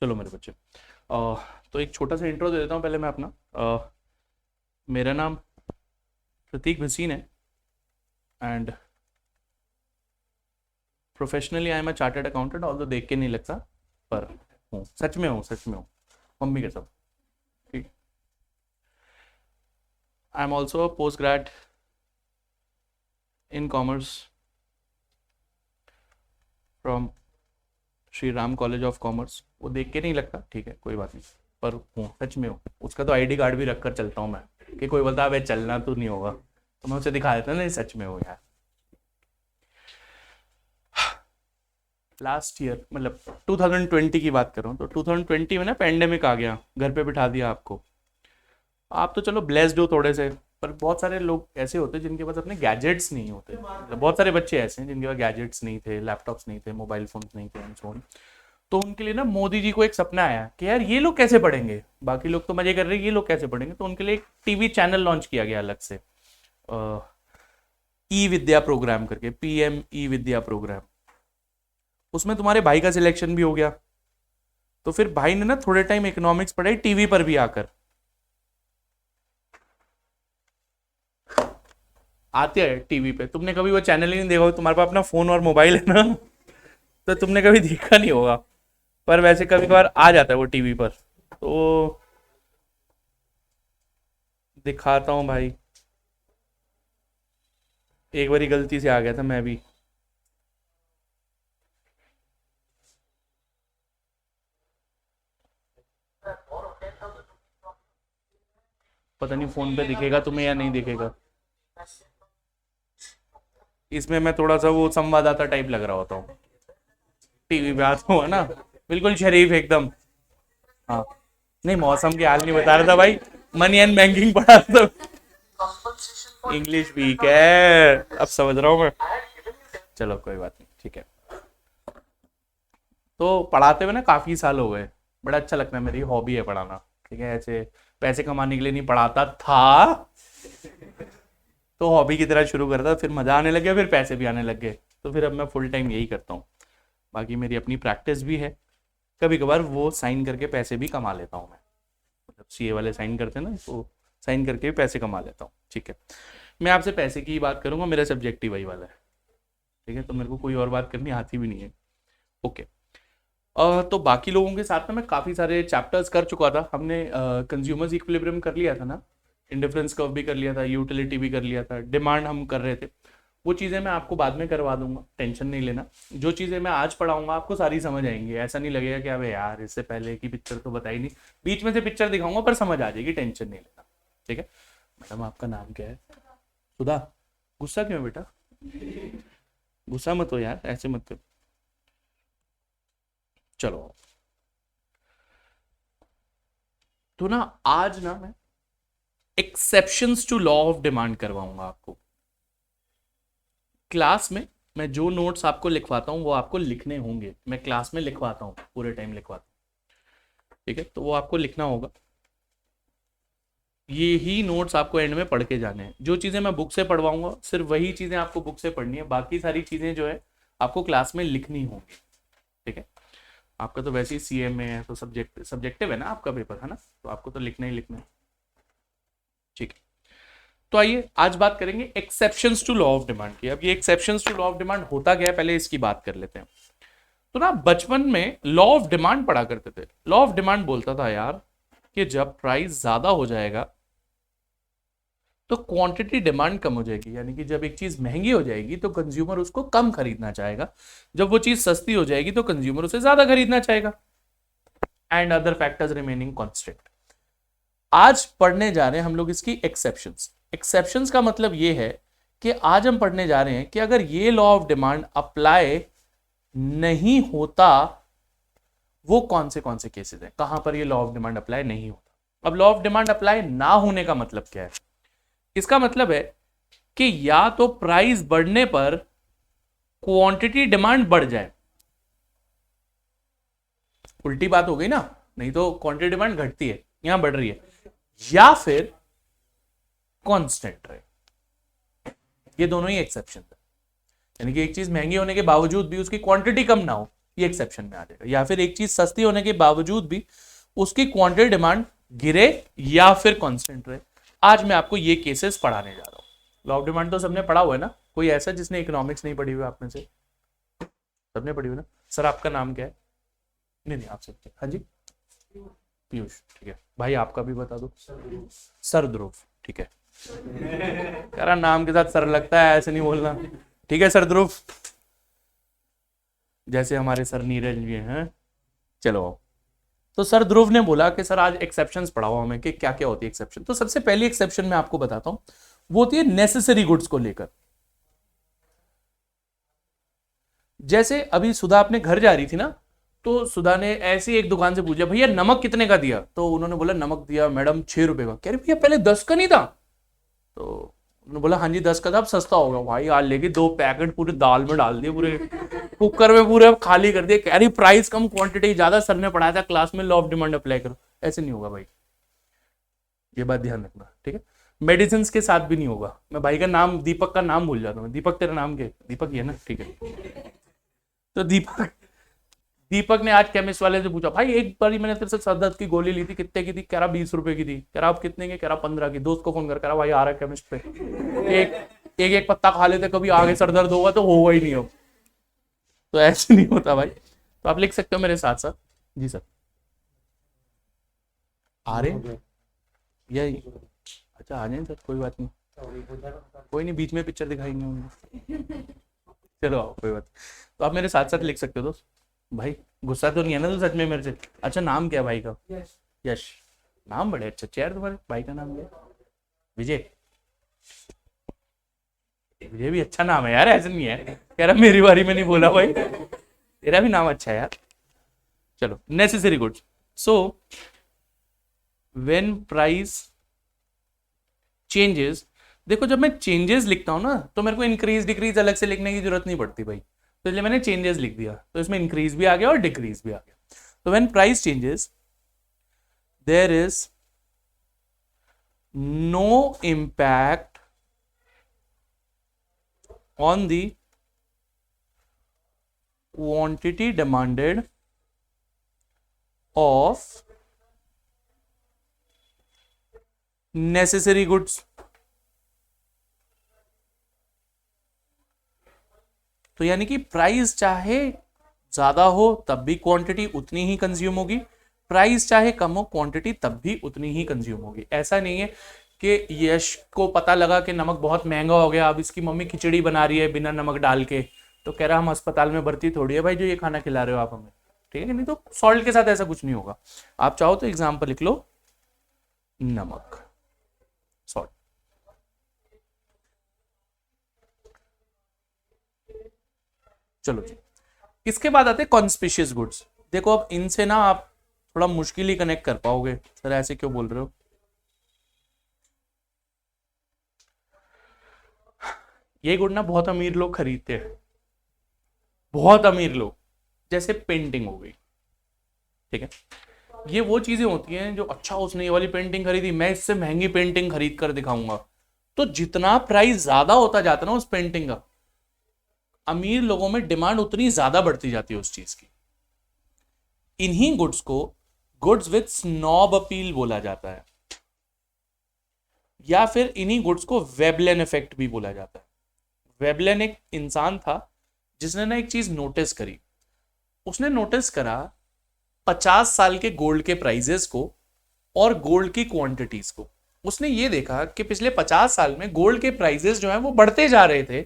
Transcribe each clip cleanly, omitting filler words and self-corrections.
चलो मेरे बच्चे, तो एक छोटा सा इंट्रो दे देता हूँ पहले मैं अपना। मेरा नाम प्रतीक भसीन है and professionally I am a chartered accountant. All तो देख के नहीं लगता, पर हूँ, सच में हूँ, सच में हूँ, मम्मी के सब। ठीक। I am also a post grade in commerce from Shri Ram college of commerce. वो देख के नहीं लगता, ठीक है, कोई बात नहीं, पर हूँ, सच में हूँ। उसका तो आईडी कार्ड भी रख कर चलता हूँ मैं, कि कोई बोलता है अबे चलना तो नहीं होगा, तो मैं उसे दिखा देता हूँ, नहीं सच में हूँ यार। लास्ट ईयर मतलब 2020 की बात कर रहा हूँ, तो 2020 में ना पेंडेमिक आ गया, घर पे बिठा दिया आपको। आप तो चलो ब्लेस्ड हो थोड़े से, पर बहुत सारे लोग ऐसे होते हैं जिनके पास अपने गैजेट्स नहीं होते। मतलब बहुत सारे बच्चे ऐसे हैं जिनके पास गैजेट्स नहीं थे, लैपटॉप्स नहीं थे, मोबाइल फोन्स नहीं थे एंड सो ऑन। तो उनके लिए ना मोदी जी को एक सपना आया कि यार ये लोग कैसे पढ़ेंगे, बाकी लोग तो मजे कर रहे हैं, ये लोग कैसे पढ़ेंगे। तो उनके लिए एक टीवी चैनल लॉन्च किया गया अलग से, ई विद्या प्रोग्राम करके, पीएम ई विद्या प्रोग्राम। उसमें तुम्हारे भाई का सिलेक्शन भी हो गया। तो फिर भाई ने ना थोड़े टाइम इकोनॉमिक्स पढ़ाई टीवी पर भी आकर। आते हैं टीवी पे, तुमने कभी वो चैनल ही नहीं देखा, तुम्हारे पास अपना फोन और मोबाइल है ना, तो तुमने कभी देखा नहीं होगा। पर वैसे कभी कभार आ जाता है वो टीवी पर, तो दिखाता हूँ भाई। एक बारी गलती से आ गया था मैं भी। पता नहीं फोन पे दिखेगा तुम्हें या नहीं दिखेगा। इसमें मैं थोड़ा सा वो संवाददाता टाइप लग रहा होता हूँ, टीवी पे आता हूँ ना, बिल्कुल शरीफ एकदम। हाँ, नहीं मौसम की हाल नहीं बता रहा था भाई, मनी एंड बैंकिंग पढ़ा था। इंग्लिश वीक है, अब समझ रहा हूँ मैं। चलो कोई बात नहीं, ठीक है। तो पढ़ाते हुए ना काफी साल हो गए, बड़ा अच्छा लगता है, मेरी हॉबी है पढ़ाना। ठीक है, ऐसे पैसे कमाने के लिए नहीं पढ़ाता था, तो हॉबी की तरह शुरू करता, फिर मजा आने लग गया, फिर पैसे भी आने लग गए, तो फिर अब मैं फुल टाइम यही करता हूँ। बाकी मेरी अपनी प्रैक्टिस भी है, कभी कभार वो साइन करके पैसे भी कमा लेता हूँ मैं। मतलब सीए वाले साइन करते हैं ना, तो साइन करके भी पैसे कमा लेता हूँ। ठीक है, मैं आपसे पैसे की ही बात करूंगा, मेरा सब्जेक्ट ही वही वाला है। ठीक है, तो मेरे को कोई और बात करनी आती भी नहीं है। ओके। तो बाकी लोगों के साथ ना मैं काफ़ी सारे चैप्टर्स कर चुका था। हमने कंज्यूमर्स इक्विलिब्रियम कर लिया था ना, इंडिफरेंस कर्व भी कर लिया था, यूटिलिटी भी कर लिया था, डिमांड हम कर रहे थे। वो चीज़ें मैं आपको बाद में करवा दूंगा, टेंशन नहीं लेना। जो चीज़ें मैं आज पढ़ाऊंगा आपको सारी समझ आएंगी, ऐसा नहीं लगेगा कि अबे यार इससे पहले की पिक्चर तो बताई नहीं। बीच में से पिक्चर दिखाऊंगा पर समझ आ जाएगी, टेंशन नहीं लेना। ठीक है। मैडम आपका नाम क्या है? सुधा। गुस्सा क्यों है बेटा? गुस्सा मत हो यार, ऐसे मत करो। चलो, तो ना आज ना मैं exceptions to law of demand करवाऊंगा आपको क्लास में। मैं जो नोट्स आपको लिखवाता हूँ वो आपको लिखने होंगे, मैं क्लास में लिखवाता हूँ, पूरे टाइम लिखवाता हूँ। ठीक है, तो वो आपको लिखना होगा। ये ही नोट्स आपको एंड में पढ़ के जाने हैं। जो चीज़ें मैं बुक से पढ़वाऊंगा सिर्फ वही चीज़ें आपको बुक से पढ़नी है, बाकी सारी चीज़ें जो है आपको क्लास में लिखनी होंगी। ठीक है, आपका तो वैसे ही सीएमए है, तो सब्जेक्टिव है ना आपका पेपर, है ना, तो आपको तो लिखना ही लिखना है। ठीक है, तो आइए आज बात करेंगे exceptions to law of demand की। अब ये exceptions to law of demand होता क्या है, पहले इसकी बात कर लेते हैं। तो ना बचपन में लॉ ऑफ डिमांड पढ़ा करते थे। लॉ ऑफ डिमांड बोलता था यार कि जब प्राइस ज्यादा हो जाएगा तो क्वांटिटी डिमांड कम हो जाएगी, यानी कि जब एक चीज महंगी हो जाएगी तो कंज्यूमर उसको कम खरीदना चाहेगा, जब वो चीज सस्ती हो जाएगी तो कंज्यूमर उसे ज्यादा खरीदना चाहेगा, and other factors remaining constant. आज पढ़ने जा रहे हैं हम लोग इसकी एक्सेप्शंस। एक्सेप्शंस का मतलब ये है कि आज हम पढ़ने जा रहे हैं कि अगर ये लॉ ऑफ डिमांड अप्लाई नहीं होता, वो कौन से केसेस हैं, कहां पर ये लॉ ऑफ डिमांड अप्लाई नहीं होता। अब लॉ ऑफ डिमांड अप्लाई ना होने का मतलब क्या है? इसका मतलब है कि या तो प्राइस बढ़ने पर क्वांटिटी डिमांड बढ़ जाए, उल्टी बात हो गई ना, नहीं तो क्वांटिटी डिमांड घटती है, यहां बढ़ रही है, या फिर कांस्टेंट रहे। ये दोनों ही एक्सेप्शन है, यानी कि एक चीज महंगी होने के बावजूद भी उसकी क्वांटिटी कम ना हो, ये एक्सेप्शन में आ जाएगा। या फिर एक चीज सस्ती होने के बावजूद भी उसकी क्वांटिटी डिमांड गिरे या फिर कांस्टेंट रहे। आज मैं आपको ये केसेस पढ़ाने जा रहा हूँ। लॉ ऑफ डिमांड तो सबने पढ़ा हुआ है ना, कोई ऐसा जिसने इकोनॉमिक्स नहीं पढ़ी हुई आप में से? सबने पढ़ी हुई ना। सर आपका नाम क्या है? नहीं आप सबके। हाँ जी पीयूष, ठीक है भाई। आपका भी बता दो। सर ध्रुव, ठीक है। यार नाम के साथ सर लगता है, ऐसे नहीं बोलना, ठीक है। सर ध्रुव, जैसे हमारे सर नीरज जी हैं। चलो, तो सर ध्रुव ने बोला कि सर आज एक्सेप्शंस पढ़ाओ हमें कि क्या क्या होती है एक्सेप्शन। तो सबसे पहली एक्सेप्शन मैं आपको बताता हूं, वो होती है नेसेसरी गुड्स को लेकर। जैसे अभी सुधा अपने घर जा रही थी ना, तो सुधा ने ऐसी एक दुकान से पूछा भैया नमक कितने का दिया? तो उन्होंने बोला नमक दिया मैडम 6 रुपए का। कह रही भैया पहले 10 का नहीं था? तो उन्होंने बोला हाँ जी 10 का था, अब सस्ता होगा। भाई आज लेके 2 पैकेट पूरे दाल में डाल दिए, पूरे कुकर में पूरे खाली कर दिए। कह रही प्राइस कम क्वांटिटी ज्यादा, सर ने पढ़ाया था क्लास में लॉ ऑफ डिमांड अप्लाई करो। ऐसे नहीं होगा भाई, ये बात ध्यान रखना, ठीक है। मेडिसिन के साथ भी नहीं होगा। मैं भाई का नाम, दीपक का नाम भूल जाता हूँ। दीपक तेरा नाम क्या है? दीपक ही है ना, ठीक है। तो दीपक ने आज केमिस्ट वाले से पूछा भाई एक बार मैंने तेरे से सर दर्द की गोली ली थी, कितने की थी? कह रहा 20 रुपए की थी। कह रहा आप कितने की? कह रहा 15 की। दोस्त को फोन कर, कह रहा भाई आ रहा है केमिस्ट पे, एक पत्ता खा लेते, कभी आगे सर दर्द होगा तो होगा ही नहीं हो। तो ऐसे नहीं होता भाई। तो आप लिख सकते हो मेरे साथ साथ। जी सर आ रहे यही। अच्छा आ जाए सर, कोई बात नहीं, कोई नहीं, बीच में पिक्चर दिखाएंगे उनको। चलो आओ, कोई बात। तो आप मेरे साथ साथ लिख सकते हो दोस्त। भाई गुस्सा तो नहीं है ना तो सच में मेरे से? अच्छा नाम क्या है भाई का? यश। नाम बड़े अच्छे यार तुम्हारे। भाई का नाम क्या है? विजय। विजय भी अच्छा नाम है यार, ऐसा नहीं है कह रहा मेरी बारी में नहीं बोला भाई, तेरा भी नाम अच्छा है यार। चलो necessary goods. So when price changes, देखो जब मैं चेंजेस लिखता हूं ना तो मेरे को इंक्रीज डिक्रीज अलग से लिखने की जरूरत नहीं पड़ती भाई, तो इसलिए मैंने चेंजेस लिख दिया। तो इसमें इंक्रीज भी आ गया और डिक्रीज भी आ गया। तो when price changes there is no impact on the quantity demanded of necessary goods. तो यानी कि प्राइस चाहे ज्यादा हो तब भी क्वांटिटी उतनी ही कंज्यूम होगी, प्राइस चाहे कम हो क्वांटिटी तब भी उतनी ही कंज्यूम होगी। ऐसा नहीं है कि यश को पता लगा कि नमक बहुत महंगा हो गया, अब इसकी मम्मी खिचड़ी बना रही है बिना नमक डाल के, तो कह रहा हम अस्पताल में भर्ती थोड़ी है भाई जो ये खाना खिला रहे हो आप हमें, ठीक है। नहीं तो सॉल्ट के साथ ऐसा कुछ नहीं होगा। आप चाहो तो एग्जाम्पल लिख लो, नमक सॉल्ट। चलो जी, इसके बाद आते हैं कॉन्स्पिशियस गुड्स। देखो अब इनसे ना आप थोड़ा मुश्किल ही कनेक्ट कर पाओगे, सर ऐसे क्यों बोल रहे हो? ये गुड ना बहुत अमीर लोग खरीदते हैं, बहुत अमीर लोग। जैसे पेंटिंग हो गई, ठीक है। ये वो चीजें होती हैं जो अच्छा उसने ये वाली पेंटिंग खरीदी, मैं इससे महंगी पेंटिंग खरीद कर दिखाऊंगा। तो जितना प्राइस ज्यादा होता जाता है ना उस पेंटिंग का, अमीर लोगों में डिमांड उतनी ज्यादा बढ़ती जाती है उस चीज की। इन्हीं गुड्स को गुड्स विद स्नॉब अपील बोला जाता है, या फिर इन्हीं गुड्स को वेबलेन इफेक्ट भी बोला जाता है। वेबलेन एक इंसान था जिसने ना एक चीज नोटिस करी। उसने नोटिस करा 50 साल के गोल्ड के प्राइजेस को और गोल्ड की क्वांटिटीज को। उसने ये देखा कि पिछले 50 साल में गोल्ड के प्राइजेस जो है वो बढ़ते जा रहे थे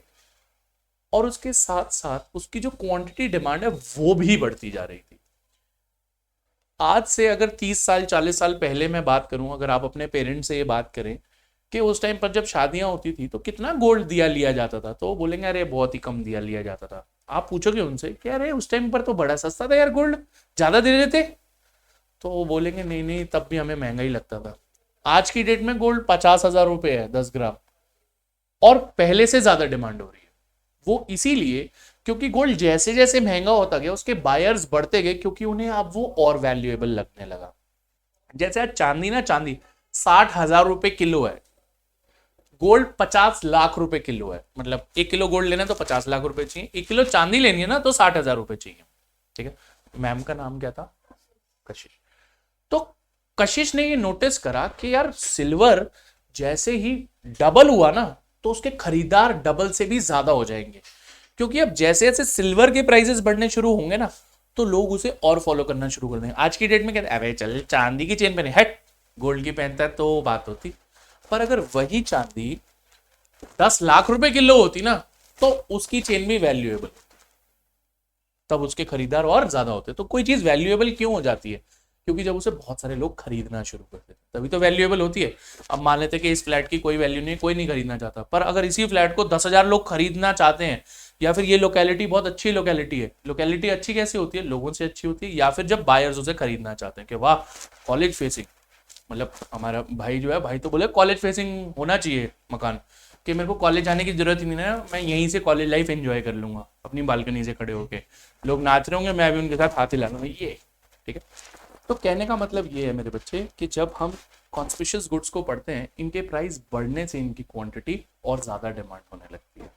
और उसके साथ साथ उसकी जो क्वांटिटी डिमांड है वो भी बढ़ती जा रही थी। आज से अगर 30 साल 40 साल पहले मैं बात करूं, अगर आप अपने पेरेंट्स से ये बात करें कि उस टाइम पर जब शादियां होती थी तो कितना गोल्ड दिया लिया जाता था, तो वो बोलेंगे अरे बहुत ही कम दिया लिया जाता था। आप पूछोगे उनसे कि अरे उस टाइम पर तो बड़ा सस्ता था यार, गोल्ड ज्यादा दे रहे थे, तो वो बोलेंगे नहीं नहीं तब भी हमें महंगा ही लगता था। आज की डेट में गोल्ड 50,000 रुपए है 10 ग्राम, और पहले से ज्यादा डिमांड हो रही है। वो इसीलिए क्योंकि गोल्ड जैसे जैसे महंगा होता गया उसके बायर्स बढ़ते गए, क्योंकि उन्हें अब वो और वैल्यूएबल लगने लगा। जैसे आज चांदी ना, चांदी 60,000 रुपए किलो है, गोल्ड 50 लाख रुपए किलो है। मतलब 1 किलो गोल्ड लेना तो 50 लाख रुपए चाहिए, 1 किलो चांदी लेनी है ना तो 60,000 रुपए चाहिए, ठीक है, मैम का नाम क्या था, कशिश। तो कशिश ने ये नोटिस करा कि यार सिल्वर जैसे ही डबल हुआ ना तो उसके खरीदार डबल से भी ज्यादा हो जाएंगे, क्योंकि अब जैसे जैसे सिल्वर के प्राइसेस बढ़ने शुरू होंगे ना तो लोग उसे और फॉलो करना शुरू कर देंगे। आज की डेट में कहते हैं अरे चल चांदी की चेन पहने, हट गोल्ड की पहनता है तो बात होती। पर अगर वही चांदी 10 लाख रुपए किलो होती ना तो उसकी चेन भी वैल्यूएबल, तब उसके खरीदार और ज्यादा होते। तो कोई चीज वैल्यूएबल क्यों हो जाती है, क्योंकि जब उसे बहुत सारे लोग खरीदना शुरू करते हैं तभी तो वैल्यूएबल होती है। अब मान लेते कि इस फ्लैट की कोई वैल्यू नहीं, कोई नहीं खरीदना चाहता, पर अगर इसी फ्लैट को 10,000 लोग खरीदना चाहते हैं, या फिर ये लोकेलिटी बहुत अच्छी लोकेलिटी है, लोकेलिटी अच्छी कैसे होती है, लोगों से अच्छी होती है, या फिर जब बायर्स उसे खरीदना चाहते हैं कि वाह कॉलेज फेसिंग, मतलब हमारा भाई जो है, भाई तो बोले कॉलेज फेसिंग होना चाहिए मकान, कि मेरे को कॉलेज जाने की जरूरत ही नहीं है, मैं यहीं से कॉलेज लाइफ एंजॉय कर लूंगा अपनी बालकनी से खड़े होके, लोग नाच रहे होंगे मैं भी उनके साथ हाथ हिला लूंगा ये, ठीक है। तो कहने का मतलब ये है मेरे बच्चे कि जब हम कॉन्स्पिशियस गुड्स को पढ़ते हैं, इनके प्राइस बढ़ने से इनकी क्वांटिटी और ज्यादा डिमांड होने लगती है।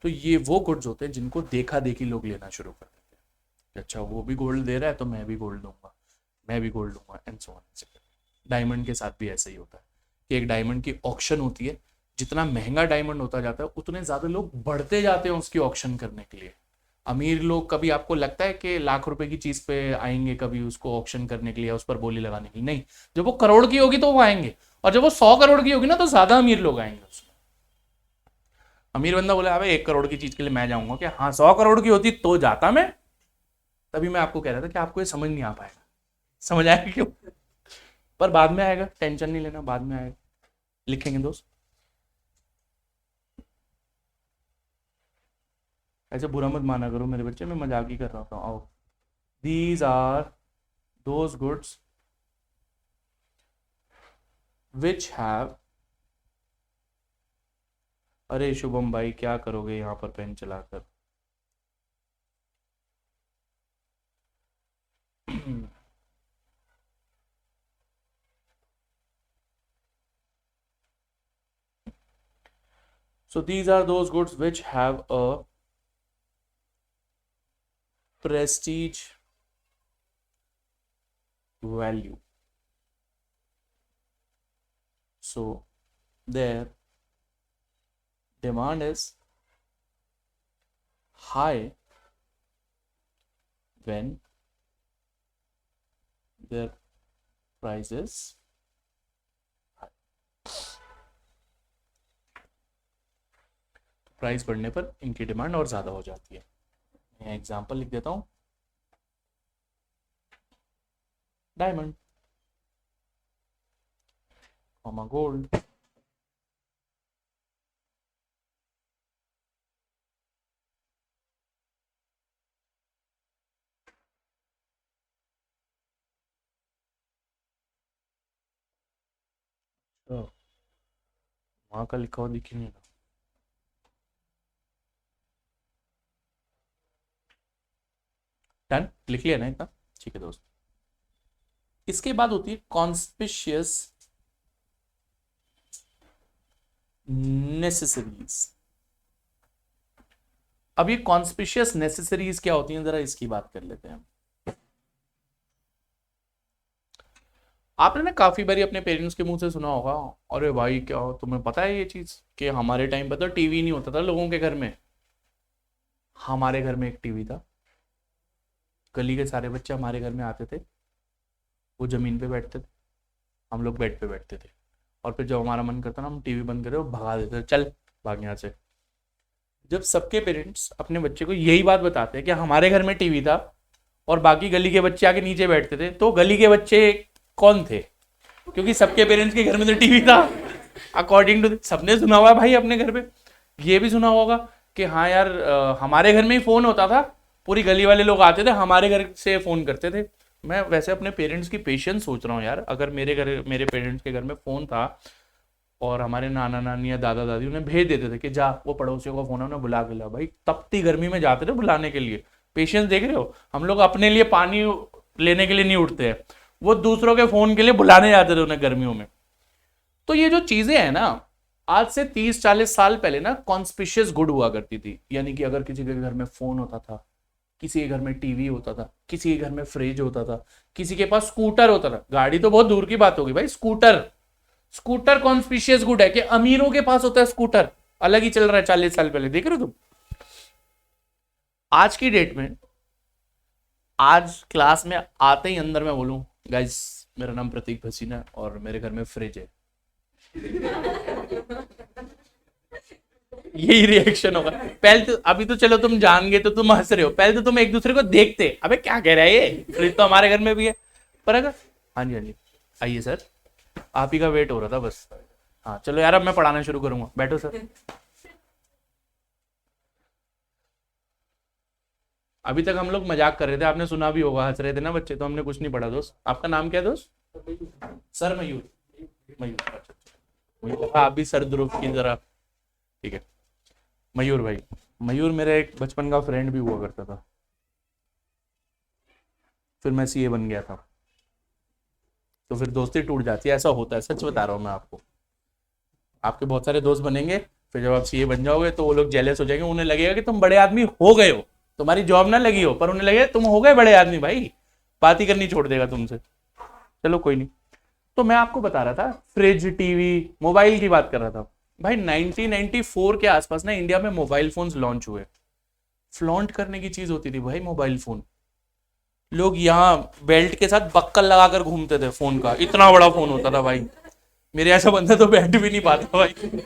तो ये वो गुड्स होते हैं जिनको देखा देखी लोग लेना शुरू कर देते हैं, अच्छा वो भी गोल्ड दे रहा है तो मैं भी गोल्ड दूंगा, मैं भी गोल्ड दूंगा, एंड सो ऑन। डायमंड के साथ भी ऐसा ही होता है कि एक डायमंड की ऑक्शन होती है, जितना महंगा डायमंड होता जाता है उतने ज्यादा लोग बढ़ते जाते हैं उसकी ऑक्शन करने के लिए। अमीर लोग, कभी आपको लगता है कि लाख रुपए की चीज पे आएंगे कभी उसको ऑक्शन करने के लिए, उस पर बोली लगाने के लिए? नहीं, जब वो करोड़ की होगी तो वो आएंगे, और जब वो 100 करोड़ की होगी ना तो ज्यादा अमीर लोग आएंगे उसमें। अमीर बंदा बोले अबे 1 करोड़ की चीज के लिए मैं जाऊंगा क्या, हाँ 100 करोड़ की होती तो जाता मैं। तभी मैं आपको कह रहा था कि आपको ये समझ नहीं आ पाएगा, समझ आएगा क्यों, पर बाद में आएगा, टेंशन नहीं लेना, बाद में आएगा, लिखेंगे दोस्त। ऐसे बुरा मत माना करो मेरे बच्चे, मैं मजाक ही कर रहा था। आओ, these are those goods which have, अरे शुभम भाई क्या करोगे यहाँ पर पेन चलाकर so these are those goods which have a prestige value, so their demand is high when their price is high। Price बढ़ने पर इनकी डिमांड और ज्यादा हो जाती है। मैं एग्जांपल लिख देता हूं, डायमंड कॉमा गोल्ड, तो वहां का लिखा हुआ दिख ही नहीं रहा। डन, लिख लिया ना इतना, ठीक है दोस्त। इसके बाद होती है कॉन्स्पिशियस नेसेसरीज। अब ये कॉन्स्पिशियस नेसेसरीज क्या होती हैं, जरा इसकी बात कर लेते हैं। आपने ना काफी बारी अपने पेरेंट्स के मुंह से सुना होगा, अरे भाई क्या तुम्हें पता है ये चीज कि हमारे टाइम पर तो टीवी नहीं होता था लोगों के घर में। हमारे घर में एक टीवी था, गली के सारे बच्चे हमारे घर में आते थे, वो जमीन पे बैठते थे, हम लोग बेड पे बैठते थे, और फिर जब हमारा मन करता ना हम टीवी बंद करे, वो भगा देते थे, चल भाग यहाँ से। जब सबके पेरेंट्स अपने बच्चे को यही बात बताते हैं कि हमारे घर में टीवी था और बाकी गली के बच्चे आके नीचे बैठते थे, तो गली के बच्चे कौन थे, क्योंकि सबके पेरेंट्स के घर में तो टीवी था। अकॉर्डिंग टू सबने सुना हुआ भाई अपने घर पे, ये भी सुना होगा कि हाँ यार हमारे घर में ही फोन होता था, पूरी गली वाले लोग आते थे हमारे घर से फोन करते थे। मैं वैसे अपने पेरेंट्स की पेशेंस सोच रहा हूँ यार, अगर मेरे पेरेंट्स के घर में फोन था और हमारे नाना नानी या दादा दादी उन्हें भेज देते थे कि जा वो पड़ोसियों का फोन है उन्हें बुला के ला, भाई तपती गर्मी में जाते थे बुलाने के लिए। पेशेंस देख रहे हो, हम लोग अपने लिए पानी लेने के लिए नहीं उठते हैं, वो दूसरों के फोन के लिए बुलाने जाते थे उन्हें गर्मियों में। तो ये जो चीजें हैं ना, आज से 30-40 साल पहले ना कॉन्स्पिशियस गुड हुआ करती थी, यानी कि अगर किसी के घर में फोन होता था किसी के घर में टीवी होता था, किसी के घर में फ्रिज होता था, किसी के पास स्कूटर होता था। गाड़ी तो बहुत दूर की बात होगी भाई, स्कूटर, स्कूटर कॉन्स्पिशियस गुड है कि अमीरों के पास होता है स्कूटर, अलग ही चल रहा है 40 साल पहले, देख रहे हो तुम। आज की डेट में, आज क्लास में आते ही अंदर मैं बोलूं गाइस मेरा नाम प्रतीक भसीना है और मेरे घर में फ्रिज है, यही रिएक्शन होगा। पहले तो, अभी तो चलो तुम जान गए तो तुम हंस रहे हो, पहले तो तुम एक दूसरे को देखते अबे क्या कह रहा है ये, फ्रिज तो हमारे घर में भी है। पर अगर हाँ जी हाँ जी आइए सर, आप ही का वेट हो रहा था बस। हाँ चलो यार अब मैं पढ़ाना शुरू करूंगा, बैठो सर। अभी तक हम लोग मजाक कर रहे थे, आपने सुना भी होगा, हंस रहे थे ना बच्चे, तो हमने कुछ नहीं पढ़ा दोस्त। आपका नाम क्या है दोस्त? सर मयूर, मयूर अच्छा अच्छा। मुझे लगा आप भी सर ध्रुव की तरह, ठीक है। मयूर भाई, मयूर मेरा एक बचपन का फ्रेंड भी हुआ करता था, फिर मैं सीए बन गया था, तो फिर दोस्ती टूट जाती है, ऐसा होता है, सच बता रहा हूँ मैं आपको। आपके बहुत सारे दोस्त बनेंगे, फिर जब आप सीए बन जाओगे तो वो लोग जेलस हो जाएंगे, उन्हें लगेगा कि तुम बड़े आदमी हो गए हो, तुम्हारी जॉब ना लगी हो, पर उन्हें लगेगा तुम हो गए बड़े आदमी भाई, बात ही करनी छोड़ देगा तुमसे। चलो कोई नहीं। तो मैं आपको बता रहा था फ्रिज, टीवी, मोबाइल की बात कर रहा था भाई। 1994 के आसपास ना इंडिया में मोबाइल फोन्स लॉन्च हुए। फ्लॉन्ट करने की चीज होती थी भाई मोबाइल फोन। लोग यहाँ बेल्ट के साथ बक्कल लगाकर घूमते थे फोन का, इतना बड़ा फोन होता था भाई। मेरे ऐसा बंदा तो बैठ भी नहीं पाता भाई,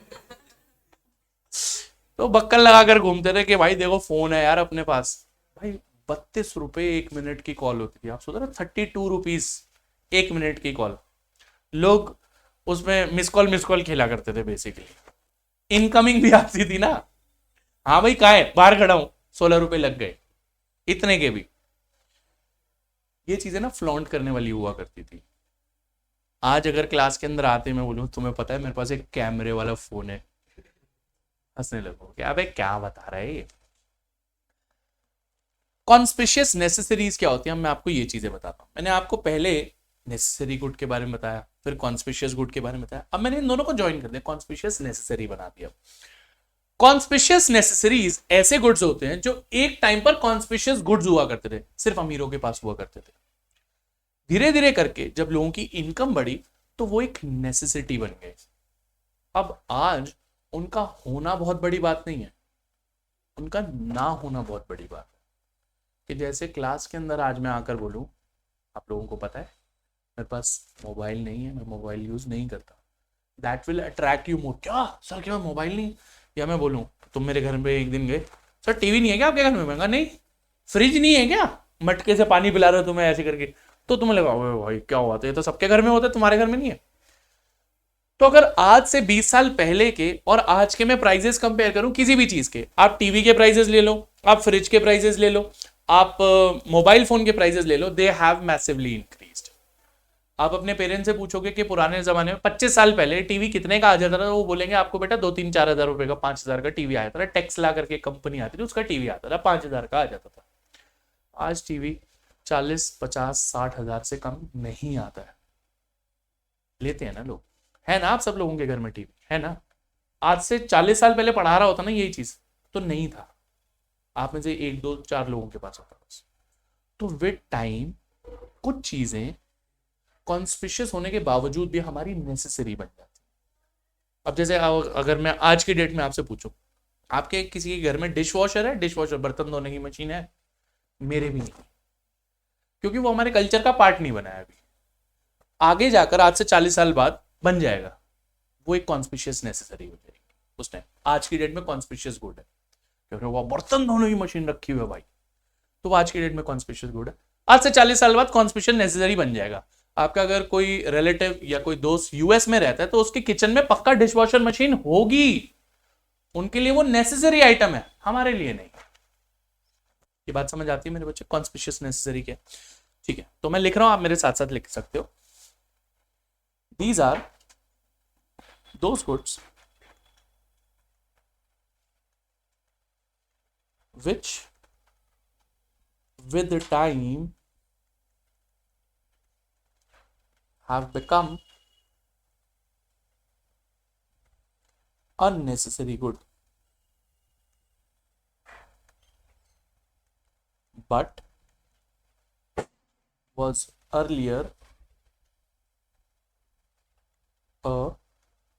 तो बक्कल लगाकर घूमते थे कि भाई देखो फोन है यार अपने पास। भाई 32 रुपए 1 मिनट की कॉल होती थी, आप सोच रहे 32 रुपीज 1 मिनट की कॉल। लोग उसमें मिस कॉल खेला करते थे बेसिकली, इनकमिंग भी आती थी ना। हाँ भाई कहा है, बाहर खड़ा हूं, 16 रुपए लग गए, इतने के भी। ये चीजें ना फ्लॉन्ट करने वाली हुआ करती थी। आज अगर क्लास के अंदर आते मैं बोलूं तुम्हें पता है मेरे पास एक कैमरे वाला फोन है, हंसने लगो क्या भाई क्या बता रहा है ये। कॉन्स्पिशियस नेसेसरीज क्या होती है, मैं आपको ये चीजें बताता हूं। मैंने आपको पहले नेसेसरी गुड के बारे में बताया, फिर कॉन्स्पिशियस गुड के बारे में बताया, अब मैंने इन दोनों को ज्वाइन कर दिया, कॉन्स्पिशियस नेसेसरी बना दिया। कॉन्स्पिशियस नेसेसरीज ऐसे गुड्स होते हैं जो एक टाइम पर कॉन्स्पिशियस गुड्स हुआ करते थे, सिर्फ अमीरों के पास हुआ करते थे। धीरे धीरे करके जब लोगों की इनकम बढ़ी तो वो एक नेसेसिटी बन गए। अब आज उनका होना बहुत बड़ी बात नहीं है, उनका ना होना बहुत बड़ी बात है। कि जैसे क्लास के अंदर आज मैं आकर बोलूं, आप लोगों को पता है मेरे पास मोबाइल नहीं है, मैं मोबाइल यूज नहीं करता, that will attract you more. क्या सर क्या मोबाइल नहीं? या मैं बोलूं तुम मेरे घर में एक दिन गए, सर टीवी नहीं है क्या आपके घर में? मैं कहा नहीं। फ्रिज नहीं है क्या, मटके से पानी पिला रहे हो तुम्हें ऐसे करके, तो तुम्हें लगा भाई क्या हुआ, तो ये तो सबके घर में होता है, तुम्हारे घर में नहीं है। तो अगर आज से 20 साल पहले के और आज के मैं प्राइजेस कंपेयर करूं किसी भी चीज के, आप टीवी के प्राइजेस ले लो, आप फ्रिज के प्राइजेस ले लो, आप मोबाइल फोन के प्राइजेस ले लो, दे हैव मैसिवली इंक्रीज्ड। आप अपने पेरेंट्स से पूछोगे कि पुराने जमाने में 25 साल पहले टीवी कितने का आ जाता था, वो बोलेंगे आपको बेटा 2-3-4 हजार रुपए का, 5 हजार का टीवी आया था, टैक्स ला करके कंपनी आती थी उसका टीवी आता था, 5 हजार का आ जाता था। आज टीवी 40-50-60 हजार से कम नहीं आता है। लेते हैं ना लोग, है ना, आप सब लोगों के घर में टीवी है ना। आज से 40 साल पहले पढ़ा रहा होता ना यही चीज, तो नहीं था, आप में से 1-2-4 लोगों के पास होता बस। तो विद टाइम कुछ चीजें कॉन्स्पिशियस होने के बावजूद भी हमारी नेसेसरी बन जाती। अब जैसे अगर मैं आज की डेट में आपसे पूछूं, आपके किसी के घर में डिश वॉशर है? डिश वॉशर बर्तन धोने की मशीन है? मेरे भी नहीं, क्योंकि वो हमारे कल्चर का पार्ट नहीं बना है अभी। आगे जाकर आज से 40 साल बाद बन जाएगा, वो एक कॉन्स्पिशियस नेसेसरी हो जाएगी उस टाइम। आज की डेट में कॉन्स्पिशियस गुड है क्योंकि वो बर्तन धोने की मशीन रखी हुई है भाई, तो आज की डेट में कॉन्स्पिशियस गुड है। आज से 40 साल बाद कॉन्स्पिशियस नेसेसरी बन जाएगा। आपका अगर कोई रिलेटिव या कोई दोस्त यूएस में रहता है तो उसके किचन में पक्का डिश वॉशर मशीन होगी, उनके लिए वो नेसेसरी आइटम है, हमारे लिए नहीं। ये बात समझ आती है मेरे बच्चे, कॉन्स्पिशियस नेसेसरी क्या? ठीक है, तो मैं लिख रहा हूं, आप मेरे साथ साथ लिख सकते हो। These are those goods which with the time have become unnecessary good but was earlier a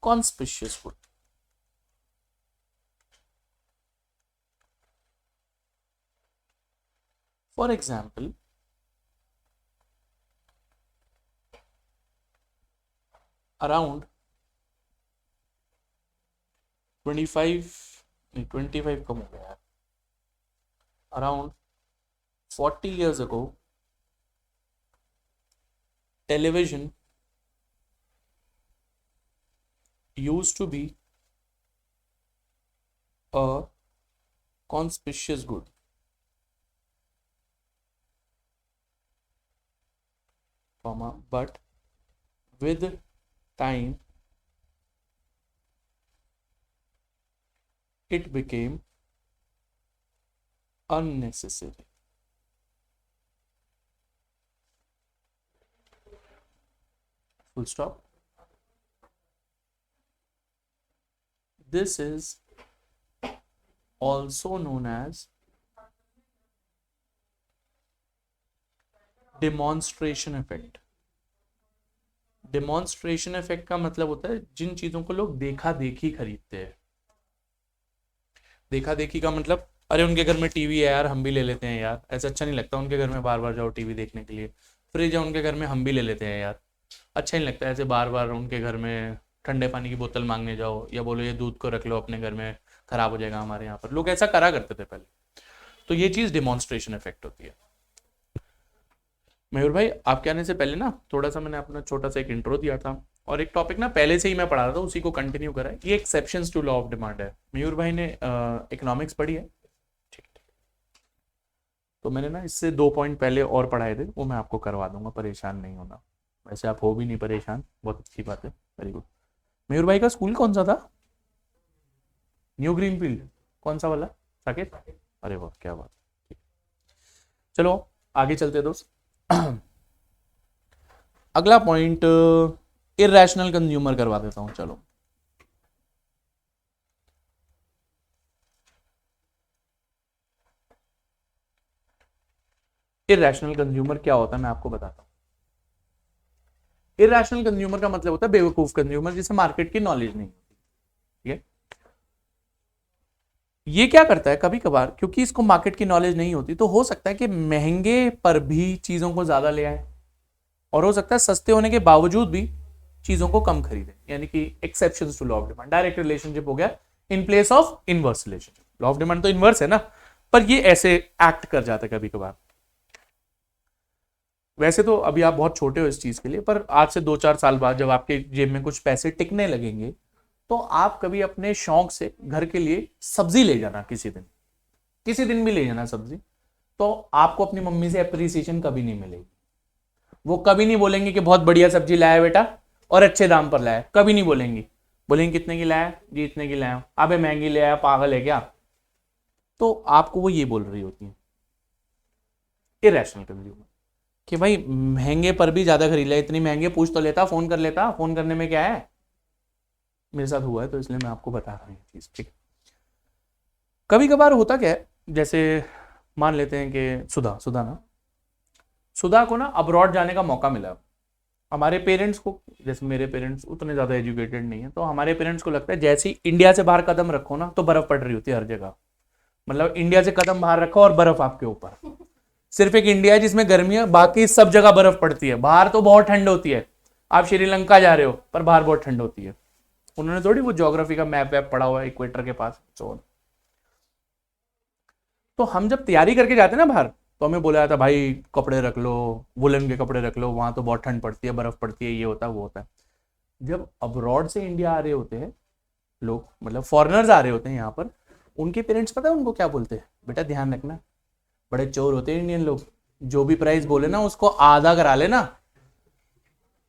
conspicuous good. For example, around 25 कम हो गया, around 40 years ago, television used to be a conspicuous good. But with time it became unnecessary. Full stop. This is also known as demonstration effect. Demonstration effect का मतलब होता है जिन चीजों को लोग देखा देखी खरीदते हैं. देखा देखी का मतलब, अरे उनके घर में टीवी है यार, हम भी ले लेते हैं यार. ऐसा अच्छा नहीं लगता उनके घर में बार बार जाओ टीवी देखने के लिए. फ्रिज है उनके घर में, हम भी ले लेते हैं यार. अच्छा नहीं लगता ऐसे बार बार उनके घर में ठंडे पानी की बोतल मांगने जाओ, या बोलो ये दूध को रख लो अपने घर में, खराब हो जाएगा हमारे यहाँ पर. लोग ऐसा करा करते थे पहले. तो ये चीज डेमॉन्स्ट्रेशन इफेक्ट होती है. मयूर भाई आपके आने से पहले ना थोड़ा सा मैंने अपना छोटा सा एक इंट्रो दिया था, और एक टॉपिक ना पहले से ही मैं पढ़ा रहा था, उसी को कंटिन्यू करा है. ये exceptions to law of demand है. मयूर भाई ने इकोनॉमिक्स पढ़ी है, ठीक. तो मैंने ना इससे 2 पॉइंट पहले और पढ़ाए थे, वो मैं आपको करवा दूंगा, परेशान नहीं होना. वैसे आप हो भी नहीं परेशान, बहुत अच्छी बात है, वेरी गुड. मयूर भाई का स्कूल कौन सा था? New greenfield. कौन सा वाला? साकेत. अरे वाह क्या बात. चलो आगे चलते दोस्त. अगला पॉइंट इरैशनल कंज्यूमर करवा देता हूं. चलो इरैशनल कंज्यूमर क्या होता है मैं आपको बताता हूं. इरैशनल कंज्यूमर का मतलब होता है बेवकूफ कंज्यूमर, जिसे मार्केट की नॉलेज नहीं होती. ठीक है. ये क्या करता है कभी कभार, क्योंकि इसको मार्केट की नॉलेज नहीं होती, तो हो सकता है कि महंगे पर भी चीजों को ज्यादा ले आए, और हो सकता है सस्ते होने के बावजूद भी चीजों को कम खरीदे. यानी कि exceptions to law of demand. Direct relationship हो गया in place of inverse relationship. Law of demand तो इनवर्स है ना, पर ये ऐसे एक्ट कर जाता है कभी कभार. वैसे तो अभी आप बहुत छोटे हो इस चीज के लिए, पर आज से 2-4 साल बाद जब आपके जेब में कुछ पैसे टिकने लगेंगे, तो आप कभी अपने शौक से घर के लिए सब्जी ले जाना, किसी दिन भी ले जाना सब्जी, तो आपको अपनी मम्मी से अप्रिसिएशन कभी नहीं मिलेगी. वो कभी नहीं बोलेंगे कि बहुत बढ़िया सब्जी लाया बेटा और अच्छे दाम पर लाया. कभी नहीं बोलेंगी. बोलेंगे कितने की लाया जी? इतने की लाया. अबे महंगी ले आया, पागल है क्या? तो आपको वो ये बोल रही होती है इरैशनल कंज्यूमर, कि भाई महंगे पर भी ज्यादा खरीद लिया. इतनी महंगे पूछ तो लेता, फोन कर लेता. फोन करने में क्या है, मेरे साथ हुआ है तो इसलिए मैं आपको बता रहा हूँ ये चीज. ठीक. कभी कभार होता क्या है, जैसे मान लेते हैं कि सुधा को ना अब्रॉड जाने का मौका मिला. हमारे पेरेंट्स को, जैसे मेरे पेरेंट्स उतने ज्यादा एजुकेटेड नहीं है, तो हमारे पेरेंट्स को लगता है जैसे ही इंडिया से बाहर कदम रखो ना, तो बर्फ पड़ रही होती है हर जगह. मतलब इंडिया से कदम बाहर रखो और बर्फ आपके ऊपर. सिर्फ एक इंडिया है जिसमें गर्मी है, बाकी सब जगह बर्फ पड़ती है. बाहर तो बहुत ठंड होती है. आप श्रीलंका जा रहे हो पर बाहर बहुत ठंड होती है. उन्होंने थोड़ी वो ज्योग्राफी का मैप वैप पड़ा हुआ है इक्वेटर के पास. तो हम जब तैयारी करके जाते हैं ना बाहर, तो हमें बोला जाता भाई कपड़े रख लो, वुलन के कपड़े रख लो, वहां तो बहुत ठंड पड़ती है, बर्फ पड़ती है, ये होता है वो होता है. जब अब्रॉड से इंडिया आ रहे होते हैं लोग, मतलब फॉरेनर्स आ रहे होते हैं यहाँ पर, उनके पेरेंट्स पता है उनको क्या बोलते हैं? बेटा ध्यान रखना, बड़े चोर होते हैं इंडियन लोग, जो भी प्राइस बोले ना उसको आधा करा लेना.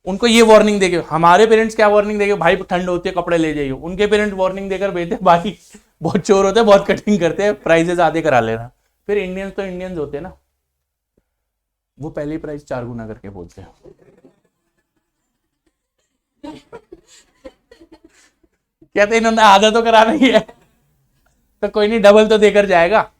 उनको ये वार्निंग देके. हमारे पेरेंट्स क्या वार्निंग देके? भाई ठंड होती है कपड़े ले जाइए. उनके पेरेंट्स वार्निंग देकर भेजते भाई बहुत चोर होते हैं, बहुत कटिंग करते हैं, प्राइजेस आधे करा लेना. फिर इंडियंस तो इंडियंस होते हैं ना, वो पहले प्राइस 4 गुना करके बोलते हैं. कहते इन्होंने आधा तो कराना ही है, तो कोई नहीं डबल तो देकर जाएगा.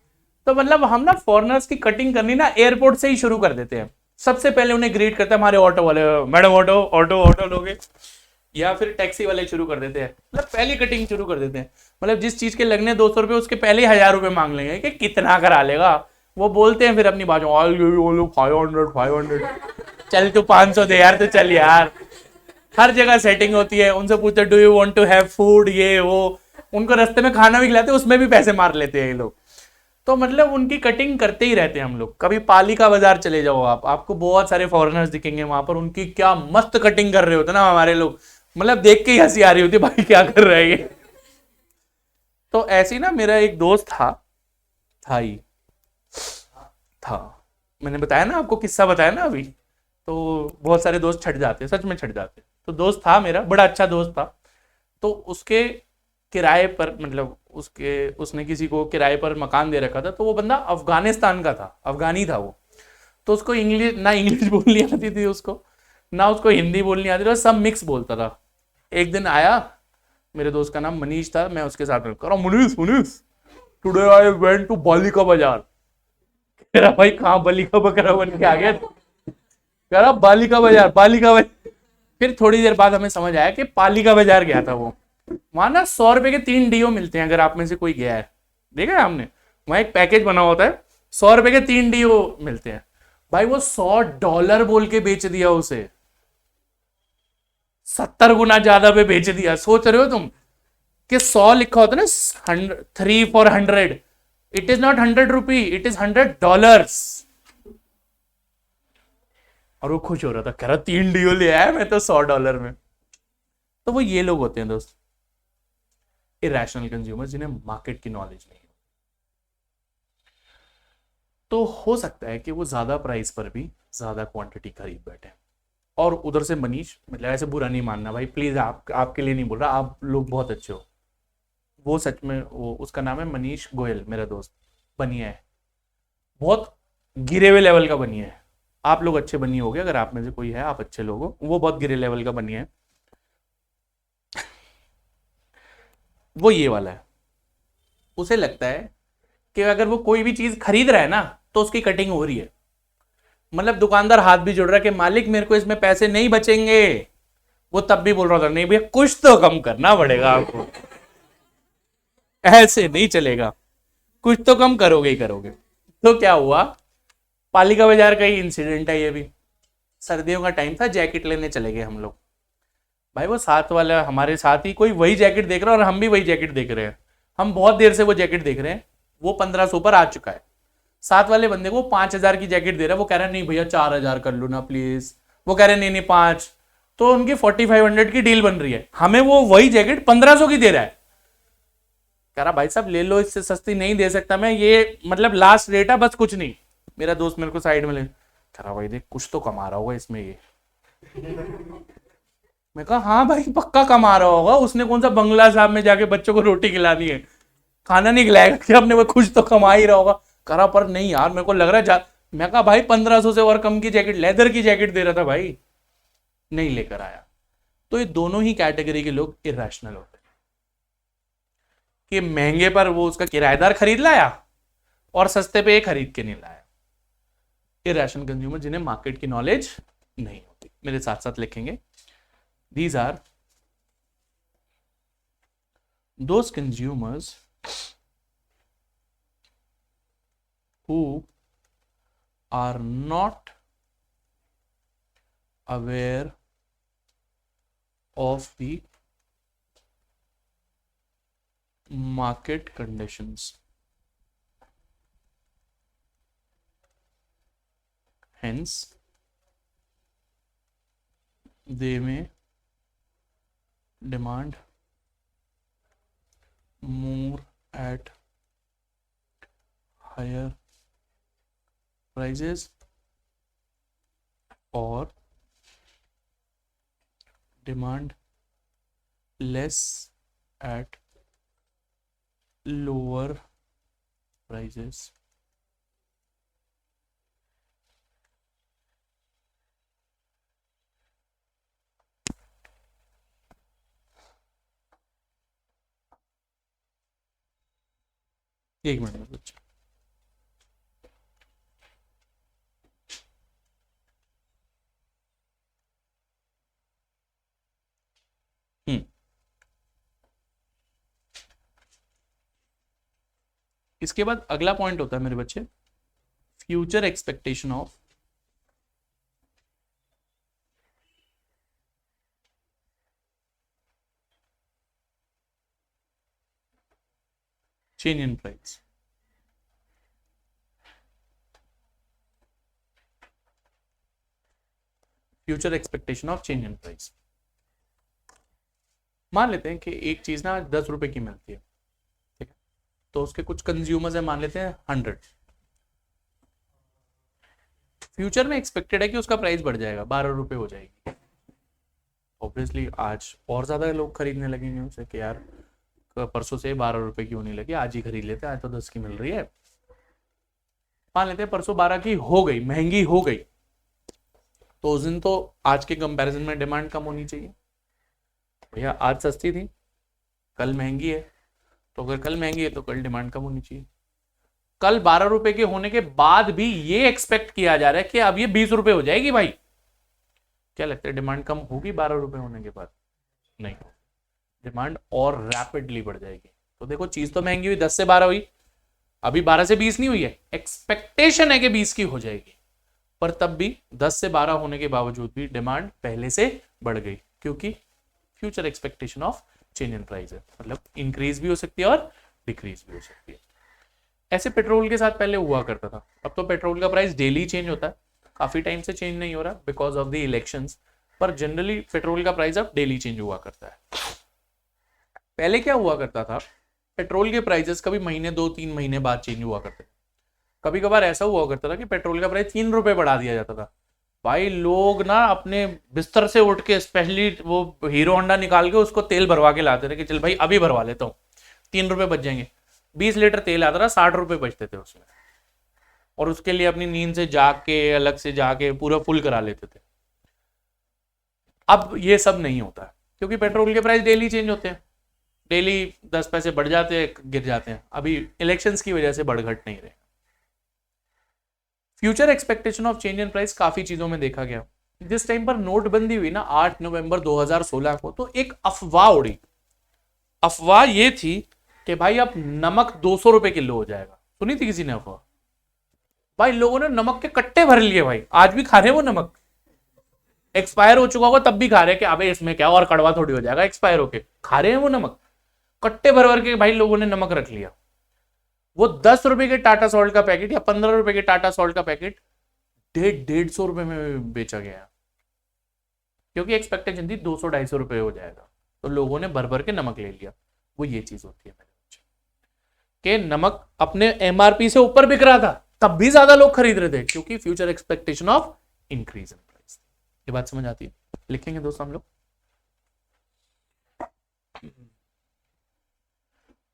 तो मतलब हम ना फॉरेनर्स की कटिंग करनी ना एयरपोर्ट से ही शुरू कर देते हैं। सबसे पहले उन्हें ग्रीट करते हैं हमारे ऑटो वाले, मैडम ऑटो ऑटो ऑटो लोगे, या फिर टैक्सी वाले शुरू कर देते हैं, मतलब पहली कटिंग शुरू कर देते हैं। मतलब जिस चीज के लगने 200 रुपए उसके पहले ही 1000 रुपए मांग लेंगे कि कितना करा लेगा। वो बोलते हैं फिर अपनी बाजू 500 चल तू 500 दे यार, तो चल यार। हर जगह सेटिंग होती है, उनसे पूछते do you want to have food, ये वो, उनको रास्ते में खाना भी खिलाते, उसमें भी पैसे मार लेते हैं ये लोग। तो मतलब उनकी कटिंग करते ही रहते हैं हम लोग। कभी पालिका बाजार चले जाओ आप, आपको बहुत सारे फॉरेनर्स दिखेंगे वहां पर, उनकी क्या मस्त कटिंग कर रहे होते ना हमारे लोग, मतलब देख के ही हंसी आ रही होती है भाई क्या कर रहे हैं ये। तो ऐसे ही ना मेरा एक दोस्त था ही था, मैंने बताया ना आपको, किस्सा बताया ना अभी। तो बहुत सारे दोस्त छट जाते हैं, सच में छट जाते हैं। तो दोस्त था मेरा, बड़ा अच्छा दोस्त था। तो उसके किराए पर, मतलब उसने किसी को किराए पर मकान दे रखा था। तो वो बंदा अफगानिस्तान का था, अफगानी था वो। तो उसको इंग्लिश ना इंग्लिश बोलनी आती थी उसको, ना उसको हिंदी बोलनी आती थी, सब मिक्स बोलता था। एक दिन आया, मेरे दोस्त का नाम मनीष था, मैं उसके साथ में कह रहा Manish Manish today I went to Balika Bazaar. कह रहा भाई कहाँ बालिका बकरा बन के आ गया, कह रहा बालिका बाजार बालिका बाजार। फिर थोड़ी देर बाद हमें समझ आया कि पालिका बाजार गया था वो। वहां ना 100 रुपए के 3 डीओ मिलते हैं, अगर आप में से कोई गया है, देखा है हमने, वहां एक पैकेज बना होता है, 100 रुपए के 3 डीओ मिलते हैं। भाई वो $100 बोल के बेच दिया उसे, 70 गुना ज्यादा पे बेच दिया। सोच रहे हो तुम कि 100 लिखा होता है ना, 3 for 100, it is not 100 rupee, it is $100। और वो खुश हो रहा था, कह रहा 3 डीओ ले आया मैं तो $100 में। तो वो ये लोग होते हैं दोस्त, इरेशनल कंज्यूमर, जिन्हें मार्केट की नॉलेज नहीं है। तो हो सकता है कि वो ज्यादा प्राइस पर भी ज्यादा क्वांटिटी खरीद बैठे। और उधर से मनीष, मतलब ऐसे बुरा नहीं मानना भाई प्लीज, आपके लिए नहीं बोल रहा, आप लोग बहुत अच्छे हो। वो सच में, वो उसका नाम है मनीष गोयल, मेरा दोस्त, बनिया है, बहुत गिरे हुए लेवल का बनिया है। आप लोग अच्छे बनिए होगे, अगर आप में से कोई है, आप अच्छे लोग हो, वो बहुत गिरे लेवल का बनिया है। वो ये वाला है, उसे लगता है कि अगर वो कोई भी चीज खरीद रहा है ना, तो उसकी कटिंग हो रही है। मतलब दुकानदार हाथ भी जोड़ रहा है कि मालिक मेरे को इसमें पैसे नहीं बचेंगे। वो तब भी बोल रहा था नहीं भैया कुछ तो कम करना पड़ेगा आपको, ऐसे नहीं चलेगा, कुछ तो कम करोगे ही करोगे। तो क्या हुआ, पालिका बाजार का ही इंसिडेंट है ये भी। सर्दियों का टाइम था, जैकेट लेने चले गए हम लोग। भाई वो साथ वाला हमारे साथ ही कोई वही जैकेट देख रहा है और हम भी वही जैकेट देख रहे हैं। हम बहुत देर से वो जैकेट देख रहे हैं, वो 1500 पर आ चुका है। साथ वाले बंदे को 5000 की जैकेट दे रहा है, वो कह रहा है नहीं भैया 4000 कर लो ना प्लीज। वो कह रहे नहीं नहीं 5। तो उनकी 4500 की डील बन रही है, हमें वो वही जैकेट 1500 की दे रहा है। कह रहा भाई साहब ले लो, इससे सस्ती नहीं दे सकता मैं, ये मतलब लास्ट रेट है बस, कुछ नहीं। मेरा दोस्त मेरे को साइड में ले, कह रहा भाई देख कुछ तो कमा रहा होगा इसमें ये। मैं कहा हाँ भाई पक्का कमा रहा होगा, उसने कौन सा बंगला साहब में जाके बच्चों को रोटी खिलानी है, खाना नहीं खिलाएगा कि अपने वो कुछ तो कमा ही रहा होगा। करा पर नहीं यार मेरे को लग रहा है मैं कहा भाई 1500 से और कम की जैकेट, लेदर की जैकेट दे रहा था भाई, नहीं लेकर आया। तो ये दोनों ही कैटेगरी के लोग इरेशनल होते हैं, कि महंगे पर वो उसका किराएदार खरीद लाया और सस्ते पे ये खरीद के नहीं लाया। इरेशनल कंज्यूमर, जिन्हें मार्केट की नॉलेज नहीं होती। मेरे साथ साथ लिखेंगे, these are those consumers who are not aware of the market conditions, hence they may demand more at higher prices or demand less at lower prices. एक मिनट में बच्चा इसके बाद अगला पॉइंट होता है मेरे बच्चे, future expectation of change in price. Future expectation of change in price. मान लेते हैं कि एक चीज ना 10 रुपए की मिलती है, ठीक है, तो उसके कुछ कंज्यूमर्स है, मान लेते हैं 100। फ्यूचर में एक्सपेक्टेड है कि उसका प्राइस बढ़ जाएगा, 12 रुपए हो जाएगी। ऑब्वियसली आज और ज्यादा लोग खरीदने लगेंगे उसे कि यार परसों से 12 रुपए की होने लगी, आज ही खरीद लेते हैं, आज तो 10 की मिल रही है। मान लेते हैं परसों 12 की हो गई, महंगी हो गई, तो उस दिन तो आज के कंपैरिजन में डिमांड कम होनी चाहिए। भैया आज सस्ती थी, कल महंगी है, तो अगर कल महंगी है तो कल डिमांड कम होनी चाहिए। कल 12 रुपए के होने के बाद भी ये एक्सपेक्ट किया जा रहा है कि अब ये 20 रुपए हो जाएगी। भाई क्या लगता है डिमांड कम होगी 12 रुपए होने के बाद? नहीं, डिमांड और रैपिडली बढ़ जाएगी। तो देखो चीज तो महंगी हुई, 10 से 12 हुई, अभी 12 से 20 नहीं हुई है, एक्सपेक्टेशन है कि 20 की हो जाएगी, पर तब भी 10 से 12 होने के बावजूद भी डिमांड पहले से बढ़ गई, क्योंकि future expectation of change in price है, मतलब इंक्रीज भी हो सकती है और डिक्रीज भी हो सकती है। ऐसे पेट्रोल के साथ पहले हुआ करता था, अब तो पेट्रोल का प्राइस डेली चेंज होता है, काफी टाइम से चेंज नहीं हो रहा बिकॉज ऑफ द इलेक्शंस, पर जनरली पेट्रोल का प्राइस अब डेली चेंज हुआ करता है। पहले क्या हुआ करता था, पेट्रोल के प्राइसेस कभी महीने 2-3 महीने बाद चेंज हुआ करते थे। कभी कभार ऐसा हुआ करता था कि पेट्रोल का प्राइस 3 रुपए बढ़ा दिया जाता था। भाई लोग ना अपने बिस्तर से उठ के स्पेशली वो हीरो होंडा निकाल के उसको तेल भरवा के लाते थे कि चल भाई अभी भरवा लेता हूँ, 3 रुपए बच जाएंगे। 20 लीटर तेल आता था, 60 रुपए बचते थे उसमें, और उसके लिए अपनी नींद से जाग के अलग से जाके पूरा फुल करा लेते थे। अब ये सब नहीं होता है, क्योंकि पेट्रोल के प्राइस डेली चेंज होते हैं, डेली 10 पैसे बढ़ जाते हैं, गिर जाते हैं। अभी इलेक्शंस की वजह से बढ़ घट नहीं रहे। Future expectation of change in price काफी चीजों में देखा गया। जिस टाइम पर नोटबंदी हुई ना 8 नवंबर 2016 को, तो एक अफवाह उड़ी। अफवाह ये थी कि भाई अब नमक 200 रुपए किलो हो जाएगा। सुनी थी किसी ने अफवाह? भाई लोगों ने नमक के कट्टे भर लिए, भाई आज भी खा रहे वो नमक, एक्सपायर हो चुका होगा तब भी खा रहे कि अबे इसमें क्या और कड़वा थोड़ी हो जाएगा, एक्सपायर होके खा रहे हैं वो नमक। कट्टे भर भर के भाई लोगों ने नमक रख लिया। वो 10 रुपए के टाटा सॉल्ट का पैकेट या 15 रुपए के टाटा सॉल्ट का पैकेट 150-150 रुपए में बेचा गया, क्योंकि एक्सपेक्टेशन थी 200-250 रुपए हो जाएगा, तो लोगों ने भर भर के नमक ले लिया। वो ये चीज होती है मेरे बच्चे, कि नमक अपने एमआरपी से ऊपर बिक रहा था तब भी ज्यादा लोग खरीद रहे थे, क्योंकि future expectation of increase in price. ये बात समझ आती है? लिखेंगे दोस्तों हम लोग,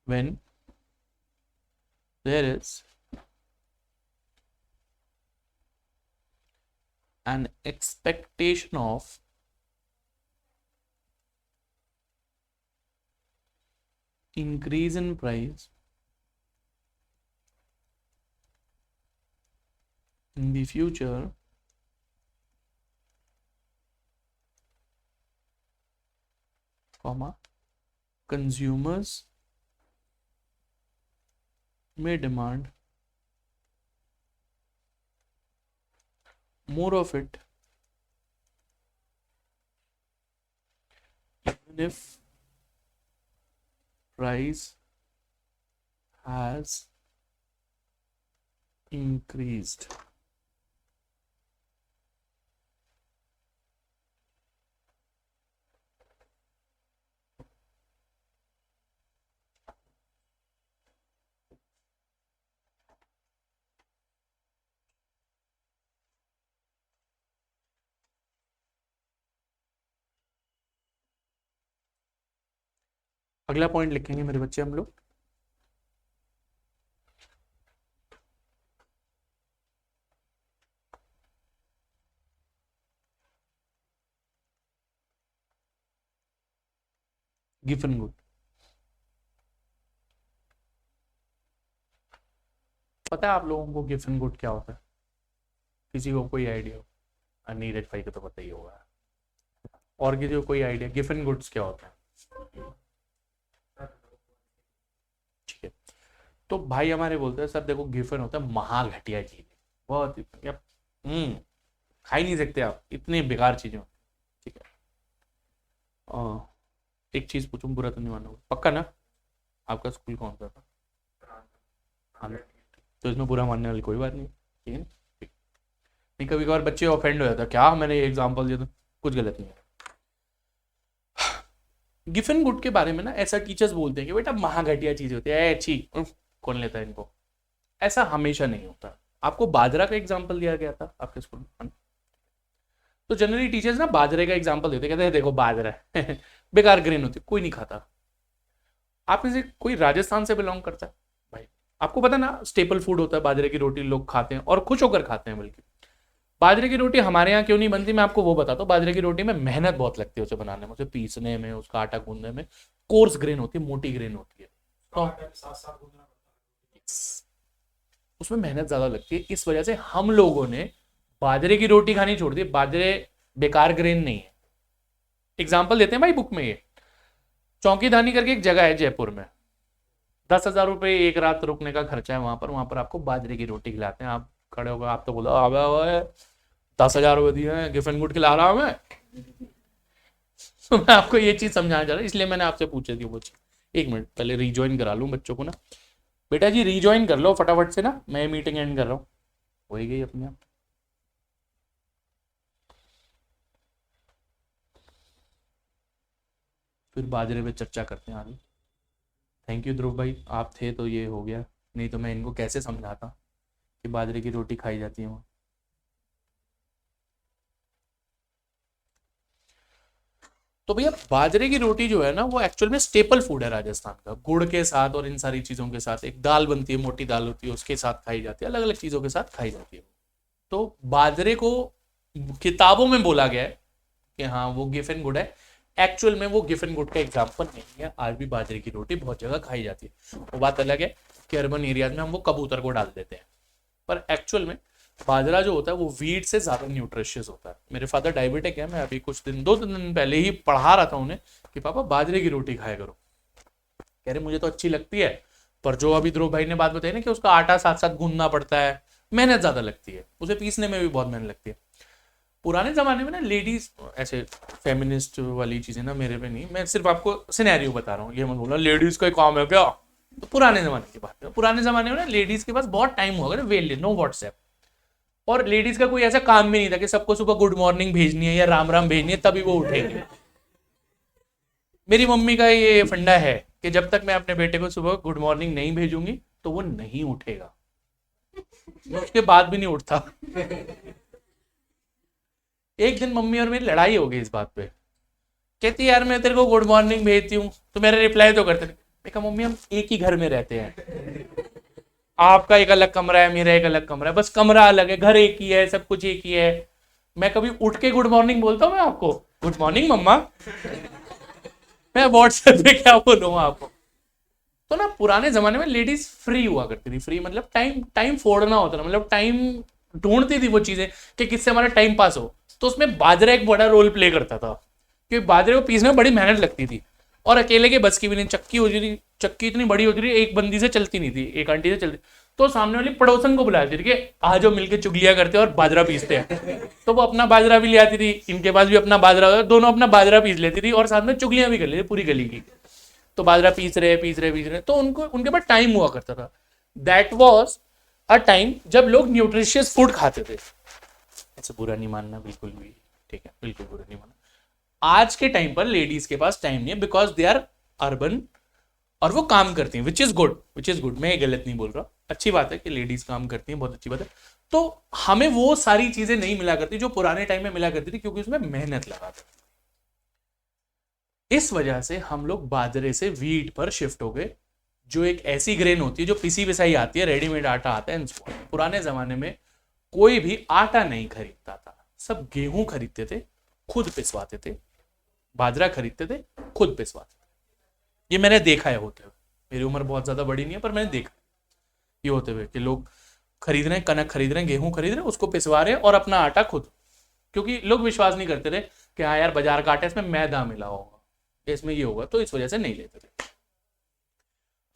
when there is an expectation of increase in price in the future, comma, consumers may demand more of it, even if price has increased. अगला पॉइंट लिखेंगे मेरे बच्चे हम लोग, गिवन गुड। पता है आप लोगों को गिवन गुड क्या होता है? किसी को कोई आइडिया हो? नीरज भाई को तो पता ही होगा, और किसी को कोई आइडिया गिवन गुड्स क्या होता है? ठीक है, तो भाई हमारे बोलते हैं सर देखो गिफन होता है महाघटिया चीज, बहुत खा ही नहीं सकते आप, इतनी बेकार चीजें। ठीक है, एक चीज पूछूं, बुरा तो नहीं मानोगे पक्का ना? आपका स्कूल कौन सा था? हाँ, तो इसमें बुरा मानने वाली कोई बात नहीं, ठीक है ना? ठीक। नहीं, कभी कभार बच्चे ऑफेंड हो जाता है, क्या मैंने एग्जाम्पल दिया था, कुछ गलत नहीं है। गिफन गुड के बारे में ना ऐसा टीचर्स बोलते हैं कि बेटा महाघटिया चीज होती है, अच्छी कौन लेता है इनको, ऐसा हमेशा नहीं होता। आपको बाजरा का एग्जाम्पल दिया गया था आपके स्कूल में, तो जनरली टीचर्स ना बाजरे का एग्जाम्पल देते, कहते हैं देखो बाजरा है बेकार ग्रेन होती है, कोई नहीं खाता। आप में से कोई राजस्थान से बिलोंग करता है भाई? आपको पता ना स्टेपल फूड होता है बाजरे की रोटी, लोग खाते हैं और खुश होकर खाते हैं। बल्कि बाजरे की रोटी हमारे यहाँ क्यों नहीं बनती, मैं आपको वो बताता हूँ। बाजरे की रोटी में मेहनत बहुत लगती है उसे बनाने में, उसे पीसने में, उसका आटा गूंदने में। कोर्स ग्रेन होती है, मोटी ग्रेन होती है, तो उसमें मेहनत ज्यादा लगती है। इस वजह से हम लोगों ने बाजरे की रोटी खानी छोड़ दी। बाजरे बेकार ग्रेन नहीं है। एग्जाम्पल देते हैं भाई बुक में, ये चौकीदानी करके एक जगह है जयपुर में, 10,000 रुपए एक रात रुकने का खर्चा है वहां पर आपको बाजरे की रोटी खिलाते हैं। आप खड़े होकर आप तो बोलो अबे 10,000 रुपए दिए हैं, गिफन गुड खिला रहा हूं मैं। तो मैं आपको ये चीज समझाना चाह रहा हूँ, इसलिए मैंने आपसे पूछी थी वो चीज। एक मिनट पहले रिज्वाइन करा लूँ बच्चों को ना। बेटा जी रिज्वाइन कर लो फटाफट से ना, मैं मीटिंग एंड कर रहा हूँ। हो ही गई अपने आप। फिर बाजरे पे चर्चा करते हैं आगे। थैंक यू ध्रुव भाई, आप थे तो ये हो गया, नहीं तो मैं इनको कैसे समझाता कि बाजरे की रोटी खाई जाती है वहाँ। तो भैया बाजरे की रोटी जो है ना वो एक्चुअल में स्टेपल फूड है राजस्थान का। गुड़ के साथ और इन सारी चीज़ों के साथ एक दाल बनती है, मोटी दाल होती है, उसके साथ खाई जाती है, अलग अलग चीज़ों के साथ खाई जाती है। तो बाजरे को किताबों में बोला गया है कि हाँ वो गिफन गुड है, एक्चुअल में वो गिफन गुड का एग्जाम्पल नहीं है। आज भी बाजरे की रोटी बहुत जगह खाई जाती है। वो बात अलग है कि अर्बन एरियाज में हम वो कबूतर को डाल देते हैं, पर एक्चुअल में बाजरा जो होता है वो वीट से ज्यादा न्यूट्रिशियस होता है। मेरे फादर डायबिटिक है, मैं अभी कुछ दिन 2 दिन पहले ही पढ़ा रहा था उन्हें कि पापा बाजरे की रोटी खाया करो। कह रहे मुझे तो अच्छी लगती है, पर जो अभी ध्रुव भाई ने बात बताई ना कि उसका आटा साथ साथ गूंदना पड़ता है, मेहनत ज्यादा लगती है, उसे पीसने में भी बहुत मेहनत लगती है। पुराने जमाने में ना लेडीज ऐसे फेमिनिस्ट वाली चीजें ना मेरे पे नहीं, मैं सिर्फ आपको सिनेरियो बता रहा हूँ, ये मत बोलना लेडीज का काम है क्या। तो पुराने जमाने की बात है, पुराने जमाने में ना लेडीज के पास बहुत टाइम होगा, वेल नो व्हाट्सएप, और लेडीज का कोई ऐसा काम भी नहीं था कि सबको सुबह गुड मॉर्निंग भेजनी है या राम राम भेजनी है तभी वो उठेंगे। मेरी मम्मी का ये फंडा है कि जब तक मैं अपने बेटे को सुबह गुड मॉर्निंग नहीं भेजूंगी तो वो नहीं उठेगा, उसके बाद भी नहीं उठता। एक दिन मम्मी और मेरी लड़ाई हो गई इस बात पे। कहती यार मैं तेरे को गुड मॉर्निंग भेजती हूँ तो मेरा रिप्लाई तो करते नहीं। मैं कहा मम्मी हम एक ही घर में रहते हैं, आपका एक अलग कमरा है, मेरा एक अलग कमरा है, बस कमरा अलग है, घर एक ही है, सब कुछ एक ही है। मैं कभी उठ के गुड मॉर्निंग बोलता हूँ मैं आपको, गुड मॉर्निंग मम्मा? मैं व्हाट्सएप पे क्या बोलूँ आपको। तो ना पुराने जमाने में लेडीज फ्री हुआ करती थी, फ्री मतलब टाइम टाइम फोड़ना होता था, मतलब टाइम ढूंढती थी वो चीजें कि किससे हमारा टाइम पास हो। तो उसमें बाजरा एक बड़ा रोल प्ले करता था, क्योंकि बाजरे को पीसने में बड़ी मेहनत लगती थी और अकेले के बस की भी नहीं। चक्की होती थी, चक्की इतनी बड़ी होती थी एक बंदी से चलती नहीं थी, एक आंटी से चलती। तो सामने वाली पड़ोसन को बुलाती थी कि आ जाओ मिलके चुगलियां करते और बाजरा पीसते हैं। तो वो अपना बाजरा भी ले आती थी, इनके पास भी अपना बाजरा होता, दोनों अपना बाजरा पीस लेती थी और साथ में चुगलियां भी कर लेती पूरी गली की। तो बाजरा पीस रहे तो उनको उनके पास टाइम हुआ करता था। दैट वॉज अ टाइम जब लोग न्यूट्रिशियस फूड खाते थे। ऐसा बुरा नहीं मानना बिल्कुल भी, ठीक है, बिल्कुल बुरा नहीं मानना। आज के टाइम पर लेडीज के पास टाइम नहीं है बिकॉज दे आर अर्बन और वो काम करती हैं, विच इज गुड, मैं ये गलत नहीं बोल रहा, अच्छी बात है कि लेडीज काम करती हैं, बहुत अच्छी बात है। तो हमें वो सारी चीजें नहीं मिला करती जो पुराने टाइम में मिला करती थी, क्योंकि उसमें मेहनत लगा था। इस वजह से हम लोग बाजरे से वीट पर शिफ्ट हो गए, जो एक ऐसी ग्रेन होती है जो पिसी पिसाई आती है, रेडीमेड आटा आता है। पुराने जमाने में कोई भी आटा नहीं खरीदता था, सब गेहूं खरीदते थे, खुद पिसवाते थे, बाजरा खरीदते थे, खुद पिसवाते थे। ये मैंने देखा है होते हुए, मेरी उम्र बहुत ज्यादा बड़ी नहीं है पर मैंने देखा ये होते हुए कि लोग खरीद रहे हैं, कनक खरीद रहे हैं, गेहूं खरीद रहे हैं, उसको पिसवा रहे हैं और अपना आटा खुद, क्योंकि लोग विश्वास नहीं करते थे कि हाँ यार बाजार का आटा इसमें मैदा मिला होगा, इसमें ये होगा, तो इस वजह से नहीं लेते थे।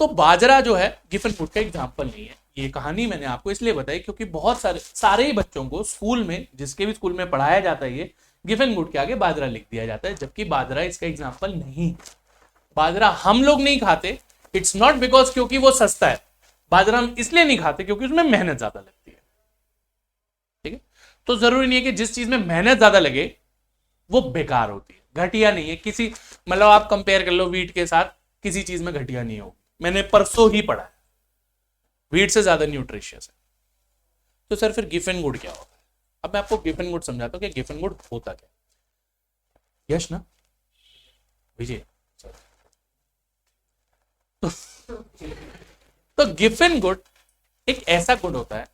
तो बाजरा जो है गिफन गुड का एग्जाम्पल नहीं है। ये कहानी मैंने आपको इसलिए बताई क्योंकि बहुत सारे ही बच्चों को स्कूल में, जिसके भी स्कूल में पढ़ाया जाता है, ये गिफन गुड के आगे बाजरा लिख दिया जाता है, जबकि बाजरा इसका एग्जाम्पल नहीं। बाजरा हम लोग नहीं खाते, इट्स नॉट बिकॉज क्योंकि वो सस्ता है। बाजरा हम इसलिए नहीं खाते क्योंकि उसमें मेहनत ज्यादा लगती है। ठीक है, तो जरूरी नहीं है कि जिस चीज में मेहनत ज्यादा लगे वो बेकार होती है, घटिया नहीं है। किसी मतलब आप कंपेयर कर लो वीट के साथ, किसी चीज में घटिया नहीं होगी। मैंने परसों ही पढ़ा है, वीट से ज्यादा न्यूट्रिशियस है। तो सर फिर गिफन गुड क्या होता है? अब मैं आपको गिफन गुड समझाता हूं कि गिफन गुड होता क्या। यश ना विजय, तो गिफन गुड एक ऐसा गुड होता है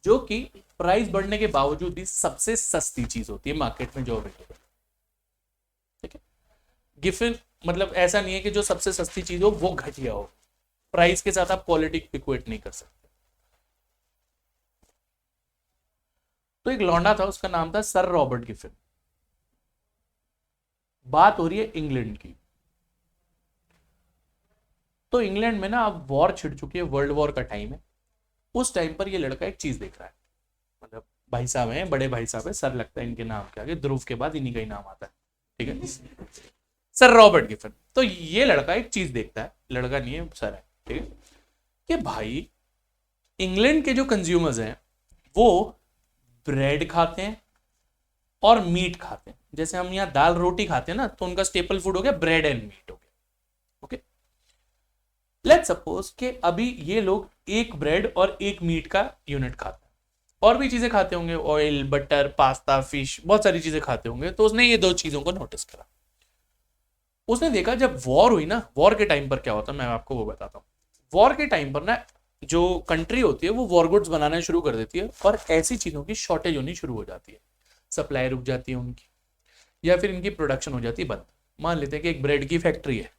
जो कि प्राइस बढ़ने के बावजूद भी सबसे सस्ती चीज होती है मार्केट में जो अवेलेबल। ठीक है, गिफन मतलब ऐसा नहीं है कि जो सबसे सस्ती चीज हो वो घटिया हो। प्राइस के साथ आप क्वालिटी इक्वेट नहीं कर सकते। तो एक लौंडा था, उसका नाम था सर रॉबर्ट गिफन। बात हो रही है इंग्लैंड की। तो इंग्लैंड में ना अब वॉर छिड़ चुकी है, वर्ल्ड वॉर का टाइम है। उस टाइम पर ये लड़का एक चीज देख रहा है, मतलब भाई साहब हैं, बड़े भाई साहब है, सर लगता है इनके नाम के आगे, ध्रुव के बाद इन्हीं का ही नाम आता है। ठीक है, सर रॉबर्ट गिफन। तो ये लड़का एक चीज देखता है, लड़का नहीं है सर है, ठीक है, कि भाई इंग्लैंड के जो कंज्यूमर्स हैं वो ब्रेड खाते हैं और मीट खाते हैं। जैसे हम यहाँ दाल रोटी खाते हैं ना, तो उनका स्टेपल फूड हो गया ब्रेड एंड मीट हो गया। ओके, लेट्स सपोज कि अभी ये लोग एक ब्रेड और एक मीट का यूनिट खाते हैं, और भी चीजें खाते होंगे, ऑयल, बटर, पास्ता, फिश, बहुत सारी चीजें खाते होंगे। तो उसने ये दो चीजों को नोटिस करा। उसने देखा जब वॉर हुई ना, वॉर के टाइम पर क्या होता है मैं आपको वो बताता हूँ। वॉर के टाइम पर ना जो कंट्री होती है वो वॉर गुड्स बनाना शुरू कर देती है और ऐसी चीजों की शॉर्टेज होनी शुरू हो जाती है, सप्लाई रुक जाती है उनकी, या फिर इनकी प्रोडक्शन हो जाती है बंद। मान लेते हैं कि एक ब्रेड की फैक्ट्री है।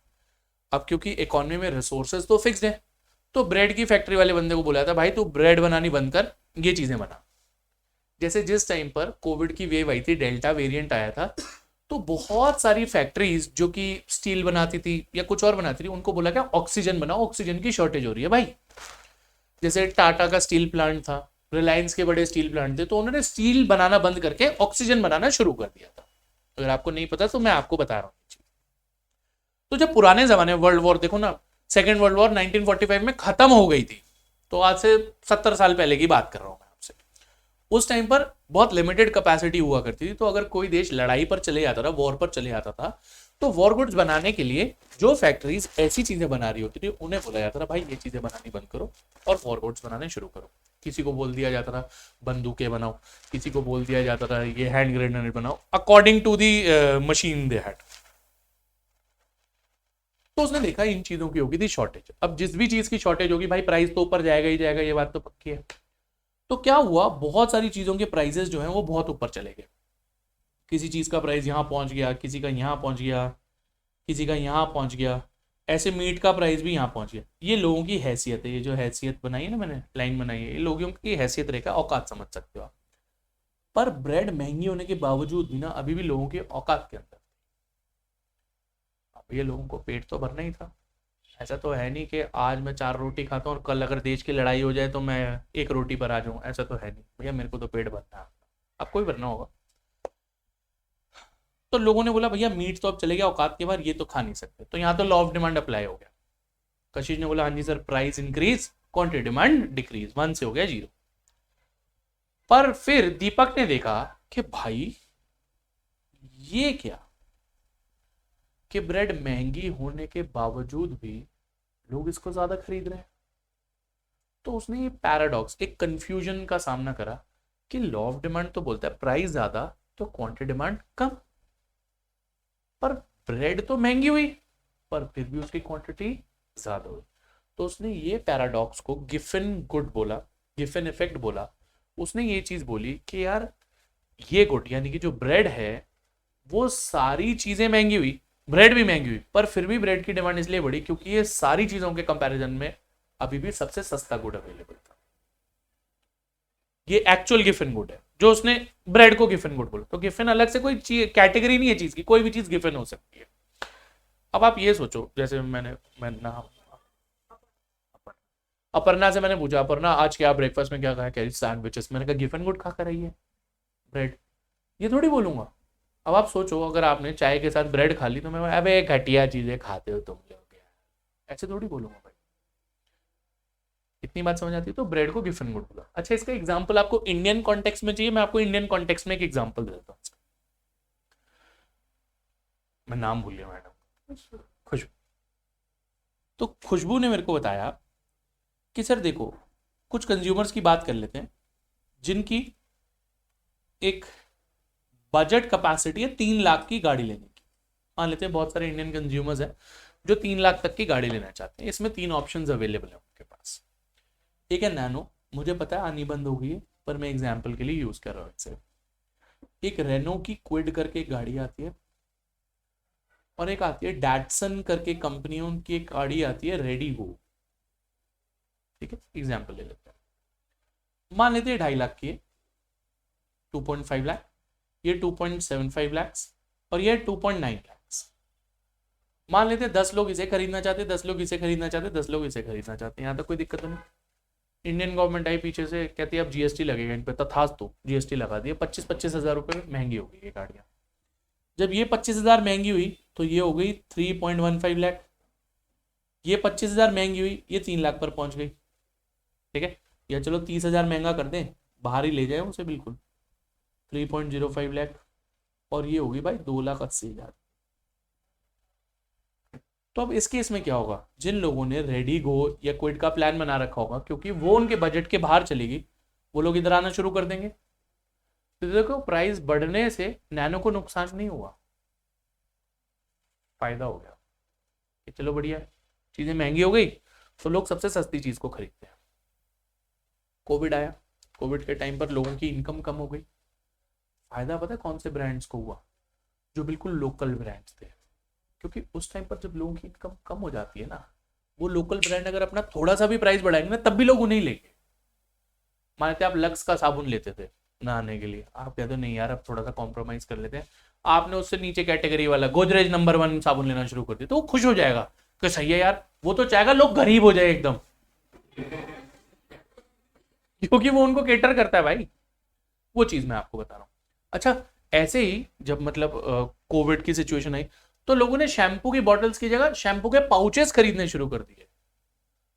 अब क्योंकि इकोनॉमी में रिसोर्सेज तो फिक्स्ड है, तो ब्रेड की फैक्ट्री वाले बंदे को बोला था भाई तू ब्रेड बनानी बंद कर, ये चीजें बना। जैसे जिस टाइम पर कोविड की वेव आई थी, डेल्टा वेरिएंट आया था, तो बहुत सारी फैक्ट्रीज जो कि स्टील बनाती थी या कुछ और बनाती थी, उनको बोला क्या ऑक्सीजन बनाओ, ऑक्सीजन की शॉर्टेज हो रही है भाई। जैसे टाटा का स्टील प्लांट था, रिलायंस के बड़े स्टील प्लांट थे, तो उन्होंने स्टील बनाना बंद करके ऑक्सीजन बनाना शुरू कर दिया था। अगर आपको नहीं पता तो मैं आपको बता रहा हूँ। तो जब पुराने जमाने में वर्ल्ड वॉर देखो ना, सेकेंड वर्ल्ड वॉर 1945 में खत्म हो गई थी, तो आज से 70 साल पहले की बात कर रहा हूं मैं आपसे। उस टाइम पर बहुत लिमिटेड कैपेसिटी हुआ करती थी, तो अगर कोई देश लड़ाई पर चले जाता था, वॉर पर चले जाता था, तो वॉर गुड्स बनाने के लिए जो फैक्ट्रीज ऐसी चीजें बना रही होती थी उन्हें बोला जाता था भाई ये चीजें बनानी बंद करो और वॉर गुड्स बनाने शुरू करो। किसी को बोल दिया जाता था बंदूकें बनाओ, किसी को बोल दिया जाता था ये हैंड ग्रेनेड बनाओ, according to the machine they had. तो उसने देखा इन चीजों की होगी थी शॉर्टेज। अब जिस भी चीज की शॉर्टेज होगी भाई प्राइस तो ऊपर जाएगा ही जाएगा, ये बात तो पक्की है। तो क्या हुआ, बहुत सारी चीजों के प्राइसेस जो हैं वो बहुत ऊपर चले गए। किसी चीज का प्राइस यहां पहुंच गया, किसी का यहां पहुंच गया, किसी का यहां पहुंच गया, ऐसे मीट का प्राइस भी यहां पहुंच गया। ये लोगों की हैसियत है, ये जो हैसियत बनाई है ना मैंने, लाइन बनाई है, ये लोगों की हैसियत रेखा, औकात समझ सकते हो आप। पर ब्रेड महंगी होने के बावजूद भी ना अभी भी लोगों के औकात के अंदर, अब ये लोगों को पेट तो भरना ही था। ऐसा तो है नहीं कि आज मैं 4 रोटी खाता हूँ और कल अगर देश की लड़ाई हो जाए तो मैं 1 रोटी पर आ जाऊँ, ऐसा तो है नहीं भैया, मेरे को तो पेट भरना है, आपको भी भरना होगा। तो लोगों ने बोला भैया मीट तो अब चले गया औकात के बाहर, ये तो खा नहीं सकते, तो यहाँ तो लॉ ऑफ डिमांड अप्लाई हो गया। कशिश ने बोला हाँ जी sir, price increase, quantity demand decrease, 1 से हो गया 0। पर फिर दीपक ने देखा कि भाई ये क्या, कि ब्रेड महंगी होने के बावजूद भी लोग इसको ज्यादा खरीद रहे हैं। तो उसने ये पैराडॉक्स, एक कंफ्यूजन का सामना करा कि लॉ ऑफ डिमांड तो बोलता है प्राइस ज्यादा तो क्वांटिटी डिमांड कम, पर ब्रेड तो महंगी हुई पर फिर भी उसकी क्वांटिटी ज्यादा हुई। तो उसने ये पैराडॉक्स को गिफन गुड बोला, गिफन इफेक्ट बोला। उसने ये चीज बोली कि यार ये गुड यानी कि जो ब्रेड है वो सारी चीजें महंगी हुई, ब्रेड भी महंगी हुई, पर फिर भी ब्रेड की डिमांड इसलिए बढ़ी क्योंकि ये सारी चीजों के कंपैरिजन में अभी भी सबसे सस्ता गुड अवेलेबल था। ये एक्चुअल गिफन गुड है जो उसने ब्रेड को गिफन गुड बोला। तो गिफन अलग से कोई कैटेगरी नहीं है चीज की, कोई भी चीज गिफन हो सकती है। अब आप ये सोचो, जैसे मैं नाम अपर्णा से मैंने पूछा, अपर्णा आज क्या ब्रेकफास्ट में क्या खाया, कह रही सैंडविचेस। मैंने कहा गिफन गुड खा कर रही है, ब्रेड। ये थोड़ी बोलूंगा। अब आप सोचो, अगर आपने चाय के साथ ब्रेड खा ली तो मैं अबे घटिया चीजें खाते हो तुम लोग, ऐसे थोड़ी बोलूंगा भाई। इतनी बात समझ आती है, तो ब्रेड को गिफन गुड बोला। अच्छा, इसका एग्जाम्पल आपको इंडियन कॉन्टेक्स्ट में चाहिए, मैं आपको इंडियन कॉन्टेक्स्ट में एक एग्जाम्पल दे देता हूँ। मैं नाम भूल गया मैडम, खुशबू। तो खुशबू ने मेरे को बताया कि सर देखो, कुछ कंज्यूमर्स की बात कर लेते हैं जिनकी एक बजट कैपेसिटी है 3 लाख की गाड़ी लेने की। मान लेते हैं बहुत सारे इंडियन कंज्यूमर्स हैं जो 3 लाख तक की गाड़ी लेना चाहते हैं। इसमें 3 ऑप्शंस अवेलेबल है उनके पास। एक है नैनो, मुझे पता है आनी बंद हो गई है पर मैं एग्जाम्पल के लिए यूज कर रहा हूँ इसे। एक रेनो की क्विड करके एक गाड़ी आती है, और एक आती है डैटसन करके कंपनियों की एक गाड़ी आती है रेडी गो। ठीक है, एग्जाम्पल ले लेते हैं। मान लेते हैं 2.5 लाख की है, 2.5 लाख, ये 2.75 लैक्स, और ये 2.9 लैक्स। मान लेते हैं 10 लोग इसे खरीदना चाहते हैं, 10 लोग इसे खरीदना चाहते हैं, 10 लोग इसे खरीदना चाहते हैं। यहाँ तक कोई दिक्कत तो नहीं। इंडियन गवर्नमेंट आई पीछे से, कहती है अब जीएसटी लगेगा इन पे, तथास तो जीएसटी लगा दिया। 25-25 हज़ार रुपये महंगी हो गई ये गाड़ियाँ। जब ये 25,000 महंगी हुई तो ये हो गई 3.15 लाख। ये 25,000 महंगी हुई, ये 3 लाख पर पहुंच गई। ठीक है, या चलो 30,000 महंगा कर दें, बाहर ही ले जाए उसे बिल्कुल, 3.05 लाख, और ये होगी भाई 2,80,000। तो अब इस केस में क्या होगा, जिन लोगों ने रेडी गो या क्विड का प्लान बना रखा होगा, क्योंकि वो उनके बजट के बाहर चलेगी, वो लोग इधर आना शुरू कर देंगे। तो देखो, प्राइस बढ़ने से नैनो को नुकसान नहीं हुआ, फायदा हो गया कि चलो बढ़िया है, चीजें महंगी हो गई तो लोग सबसे सस्ती चीज को खरीदते हैं। कोविड आया, कोविड के टाइम पर लोगों की इनकम कम हो गई। फायदा पता है कौन से ब्रांड्स को हुआ, जो बिल्कुल लोकल ब्रांड्स थे। क्योंकि उस टाइम पर जब लोगों की इनकम कम हो जाती है ना, वो लोकल ब्रांड अगर अपना थोड़ा सा भी प्राइस बढ़ाएंगे ना, तब भी लोग उन्हें लेंगे। मानते आप लक्स का साबुन लेते थे नहाने के लिए, आप कहते हो नहीं यार अब थोड़ा सा कॉम्प्रोमाइज कर लेते हैं, आपने उससे नीचे कैटेगरी वाला गोदरेज नंबर 1 साबुन लेना शुरू कर दिया, तो वो खुश हो जाएगा कि सही है यार, वो तो चाहेगा लोग गरीब हो जाए एकदम, क्योंकि वो उनको केटर करता है भाई। वो चीज मैं आपको बता रहा हूँ। अच्छा, ऐसे ही जब मतलब कोविड की सिचुएशन आई, तो लोगों ने शैम्पू की बॉटल्स की जगह शैम्पू के पाउचेस खरीदने शुरू कर दिए।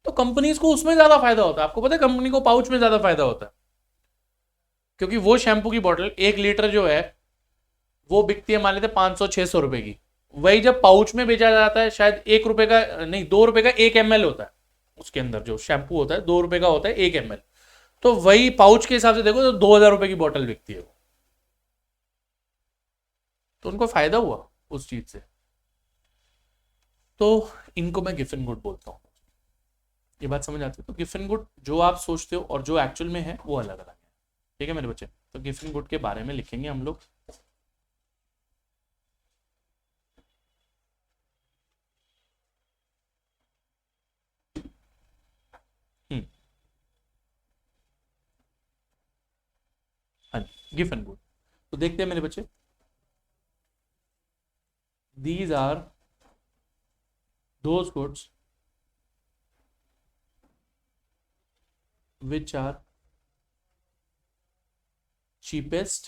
तो कंपनीज को उसमें ज्यादा फायदा होता है। आपको पता है कंपनी को पाउच में ज्यादा फायदा होता है, क्योंकि वो शैम्पू की बोतल 1 लीटर जो है वो बिकती है मान लेते 500-600 रुपए की। वही जब पाउच में बेचा जाता है, शायद 1 रुपए का नहीं, 2 रुपए का 1 ml होता है, उसके अंदर जो शैम्पू होता है 2 रुपए का होता है 1 ml। तो वही पाउच के हिसाब से देखो तो 2,000 रुपए की बोतल बिकती है वो। तो उनको फायदा हुआ उस चीज से। तो इनको मैं गिफन गुड बोलता हूँ। ये बात समझ आती है? तो गिफन गुड जो आप सोचते हो और जो एक्चुअल में है वो अलग अलग है। ठीक है मेरे बच्चे, तो गिफन गुड के बारे में लिखेंगे हम लोग। हम्म, हाँ जी, गिफन गुड। तो देखते हैं मेरे बच्चे, these are those goods which are cheapest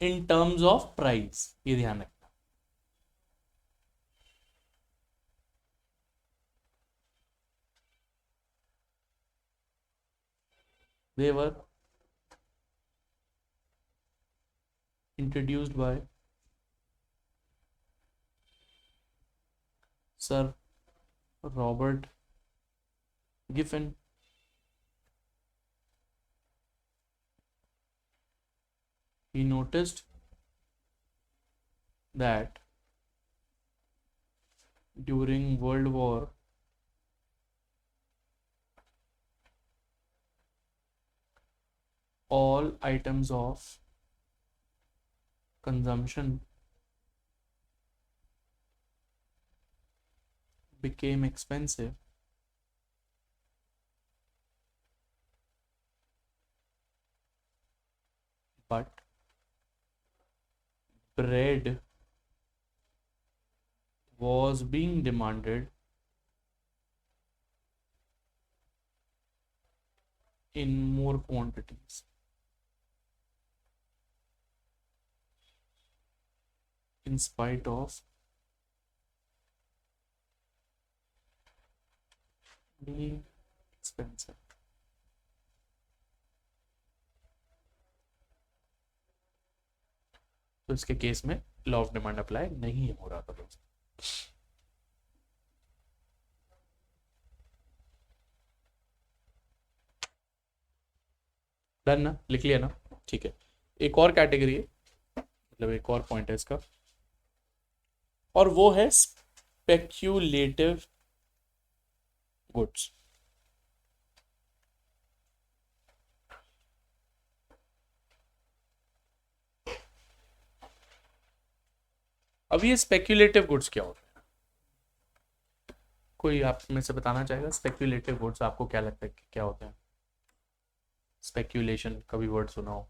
in terms of price। ये ध्यान रखना। they were introduced by Sir Robert Giffen he noticed that during World War all items of consumption became expensive, but bread was being demanded in more quantities. In spite of being expensive. तो इसके case में law of demand apply नहीं हो रहा था दोस्तों। Done ना, लिख लिया ना, ठीक है। एक और कैटेगरी है, मतलब एक और पॉइंट है इसका, और वो है स्पेक्यूलेटिव गुड्स। अब ये स्पेक्यूलेटिव गुड्स क्या होते हैं? कोई आप में से बताना चाहेगा स्पेक्यूलेटिव गुड्स आपको क्या लगता है कि क्या होते हैं? स्पेक्यूलेशन कभी वर्ड सुना हो?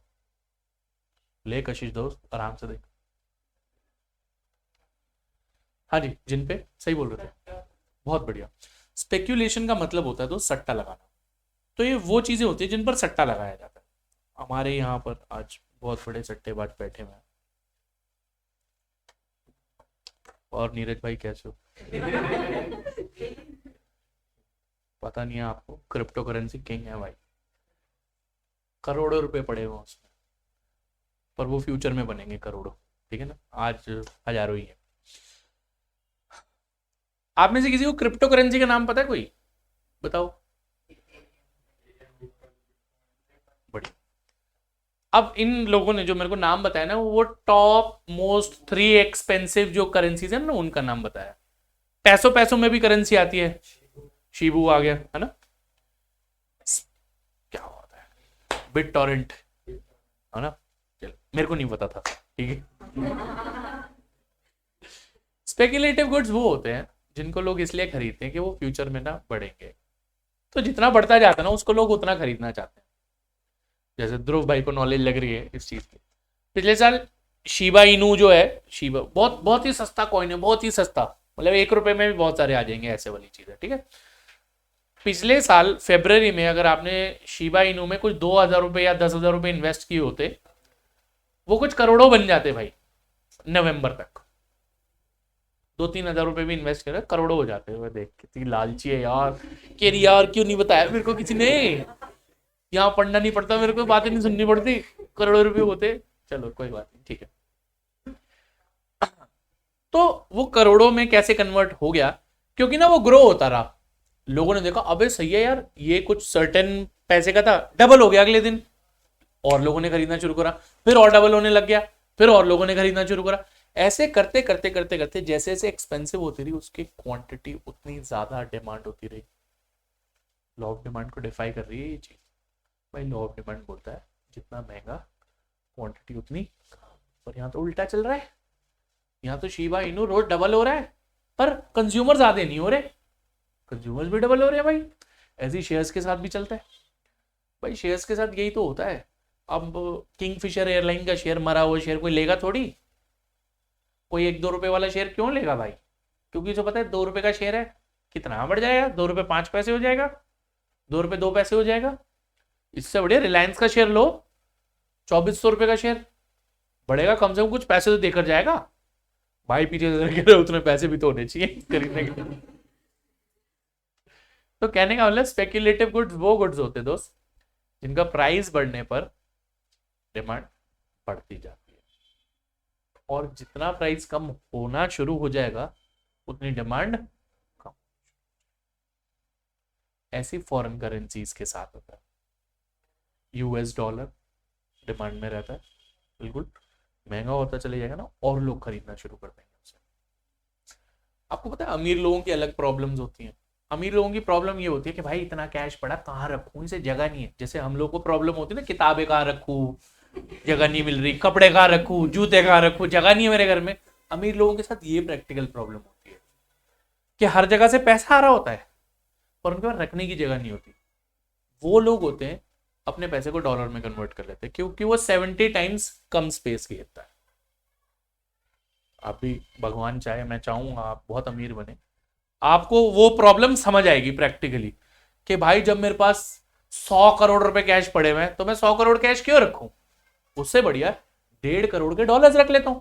ले कशिश दोस्त आराम से देख। हाँ जी, जिन पे सही बोल रहे थे, बहुत बढ़िया। स्पेक्यूलेशन का मतलब होता है तो सट्टा लगाना। तो ये वो चीजें होती है जिन पर सट्टा लगाया जाता है। हमारे यहाँ पर आज बहुत बड़े सट्टेबाज बैठे हुए हैं। और नीरज भाई कैसे हो? पता नहीं है आपको, क्रिप्टो करेंसी किंग है भाई, करोड़ों रुपए पड़े हुए उसमें, पर वो फ्यूचर में बनेंगे करोड़ों, ठीक है ना, आज हजारों ही है। आप में से किसी को क्रिप्टो करेंसी का नाम पता है? कोई बताओ। बढ़िया। अब इन लोगों ने जो मेरे को नाम बताया ना, वो टॉप मोस्ट 3 एक्सपेंसिव जो करेंसीज है ना, उनका नाम बताया। पैसों में भी करेंसी आती है, शिबू आ गया है ना, क्या होता है, बिट टॉरेंट है ना, चलो मेरे को नहीं पता था, ठीक है। स्पेक्युलेटिव गुड्स वो होते हैं जिनको लोग इसलिए खरीदते हैं कि वो फ्यूचर में ना बढ़ेंगे, तो जितना बढ़ता जाता है ना उसको लोग उतना खरीदना चाहते हैं। जैसे ध्रुव भाई को नॉलेज लग रही है इस चीज की, पिछले साल शिबा इनू जो है, शिबा बहुत ही सस्ता कॉइन है, बहुत ही सस्ता, मतलब 1 रुपए में भी बहुत सारे आ जाएंगे, ऐसे वाली चीज है, ठीक है। पिछले साल फरवरी में अगर आपने शिबा इनू में कुछ 2,000 रुपए या 10,000 रुपए इन्वेस्ट किए होते, वो कुछ करोड़ों बन जाते भाई। नवंबर तक 2-3 हजार रुपए भी इन्वेस्ट करे, करोड़ों हो जाते हैं। देख कितनी लालची है यार, कि यार क्यों नहीं बताया मेरे को किसी ने, यहाँ पढ़ना नहीं पड़ता मेरे को, बातें नहीं सुननी पड़ती, करोड़ों रुपए होते। चलो कोई बात नहीं, ठीक है। तो वो करोड़ों में कैसे कन्वर्ट हो गया? क्योंकि ना वो ग्रो होता रहा, लोगों ने देखा अबे सही है यार, ये कुछ सर्टेन पैसे का था, डबल हो गया अगले दिन, और लोगों ने खरीदना शुरू करा, फिर और डबल होने लग गया, फिर और लोगों ने खरीदना शुरू करा। ऐसे करते करते करते करते जैसे जैसे एक्सपेंसिव होती रही, उसकी क्वांटिटी उतनी ज्यादा डिमांड होती रही। लॉ ऑफ डिमांड को डिफाई कर रही है ये चीज भाई। लॉ ऑफ डिमांड बोलता है जितना महंगा क्वांटिटी उतनी, पर यहाँ तो उल्टा चल रहा है। यहाँ तो शिबा इनू रोज डबल हो रहा है, पर कंज्यूमर ज्यादा नहीं हो रहे, कंज्यूमर्स भी डबल हो रहे हैं भाई। ऐसे ही शेयर्स के साथ भी चलता है भाई, शेयर्स के साथ यही तो होता है। अब किंगफिशर एयरलाइन का शेयर, मरा हुआ शेयर कोई लेगा थोड़ी, कोई 1-2 रुपए वाला शेयर क्यों लेगा भाई? क्योंकि जो पता है 2 रुपए का शेयर है, कितना बढ़ जाएगा, 2 रुपए 5 पैसे हो जाएगा, 2 रुपए 2 पैसे हो जाएगा। इससे बढ़िया रिलायंस का शेयर लो, 2400 रुपए का शेयर, बढ़ेगा कम से कम, कुछ पैसे तो देकर जाएगा भाई। पीछे से कह रहे उतने पैसे भी तो होने चाहिए खरीदने के लिए। तो कहने का मतलब स्पेक्युलेटिव गुड्स वो गुड्स होते दोस्त जिनका प्राइस बढ़ने पर डिमांड बढ़ती जाती है, और जितना प्राइस कम होना शुरू हो जाएगा उतनी डिमांड कम। ऐसी फॉरेन करेंसीज के साथ होता है। यूएस डॉलर डिमांड में रहता है, बिल्कुल महंगा होता चले जाएगा ना, और लोग खरीदना शुरू कर देंगे उसे। आपको पता है अमीर लोगों की अलग प्रॉब्लम्स होती हैं। अमीर लोगों की प्रॉब्लम ये होती है कि भाई इतना कैश पड़ा कहाँ रखूं, इसे जगह नहीं है। जैसे हम लोग को प्रॉब्लम होती है ना, किताबें कहाँ रखूं, जगह नहीं मिल रही, कपड़े कहाँ रखूं, जूते कहाँ रखूं, जगह नहीं है मेरे घर में। अमीर लोगों के साथ ये प्रैक्टिकल प्रॉब्लम होती है कि हर जगह से पैसा आ रहा होता है, पर उनके पास रखने की जगह नहीं होती। वो लोग होते हैं अपने पैसे को डॉलर में कन्वर्ट कर लेते हैं, क्योंकि वो 70 टाइम्स कम स्पेस घेरता है। आप भी भगवान चाहे, मैं चाहूंगा आप बहुत अमीर बने, आपको वो प्रॉब्लम समझ आएगी प्रैक्टिकली कि भाई जब मेरे पास 100 करोड़ रुपए कैश पड़े हुए हैं, तो मैं 100 करोड़ कैश क्यों रखूं? उससे बढ़िया 1.5 करोड़ के डॉलर्स रख लेता हूं,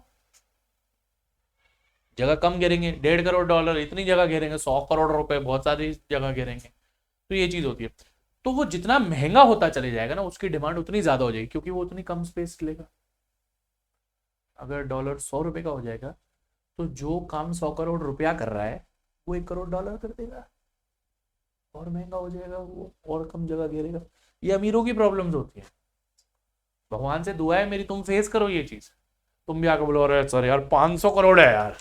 जगह कम घेरेंगे। 1.5 करोड़ डॉलर इतनी जगह घेरेंगे, 100 करोड़ रुपए बहुत सारी जगह घेरेंगे। तो ये चीज होती है। तो वो जितना महंगा होता चले जाएगा ना, उसकी डिमांड उतनी ज्यादा हो जाएगी, क्योंकि वो उतनी कम स्पेस लेगा। अगर डॉलर 100 रुपए का हो जाएगा, तो जो काम 100 करोड़ रुपया कर रहा है, वो 1 करोड़ डॉलर कर देगा, और महंगा हो जाएगा, वो और कम जगह घेरेगा। ये अमीरों की प्रॉब्लम्स होती है। भगवान से दुआ है मेरी, तुम फेस करो ये चीज। तुम भी आकर बोलो अरे सर यार 500 करोड़ है यार,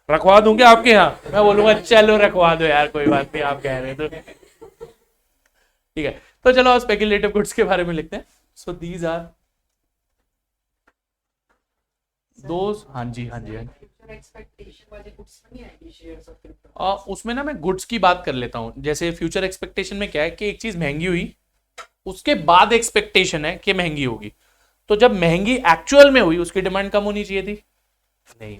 रखवा दूंगे आपके यहाँ। मैं बोलूंगा चलो रखवा दो यार, कोई बात नहीं, आप कह रहे तो ठीक है। तो चलो स्पेकुलेटिव गुड्स के बारे में लिखते हैं। So these are those. हाँ जी, हाँ जी, हाँ जी। उसमें ना मैं गुड्स की बात कर लेता हूँ। जैसे फ्यूचर एक्सपेक्टेशन में क्या है कि एक चीज महंगी हुई, उसके बाद एक्सपेक्टेशन है कि महंगी होगी। तो जब महंगी एक्चुअल में हुई, उसकी डिमांड कम होनी चाहिए थी? नहीं,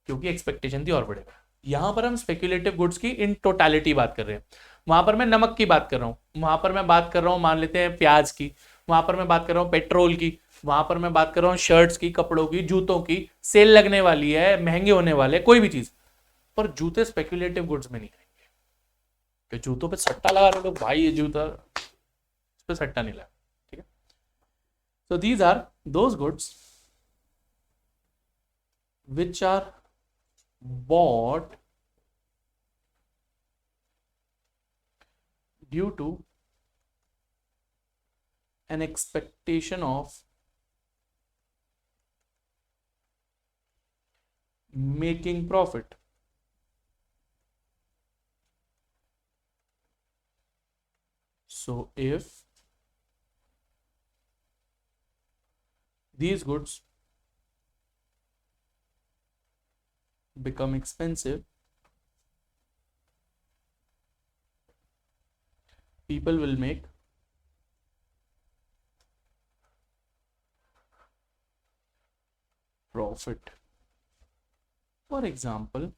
क्योंकि एक्सपेक्टेशन थी और बढ़ेगा। यहां पर हम स्पेक्युलेटिव गुड्स की इन टोटालिटी बात कर रहे हैं। वहां पर मैं नमक की बात कर रहा हूं, वहां पर मैं बात कर रहा हूं मान लेते हैं प्याज की, वहां पर मैं बात कर रहा हूं पेट्रोल की, वहां पर मैं बात कर रहा हूं शर्ट्स की, कपड़ों की, जूतों की। सेल लगने वाली है, महंगे होने वाले, कोई भी चीज। पर जूते स्पेक्युलेटिव गुड्स में नहीं आएंगे, कि जूतों पे सट्टा लगा रहे लोग, भाई ये जूता, इस पे सट्टा नहीं लगा। ठीक है। So these are those goods which are bought due to an expectation of making profit. So if these goods become expensive, people will make profit. For example,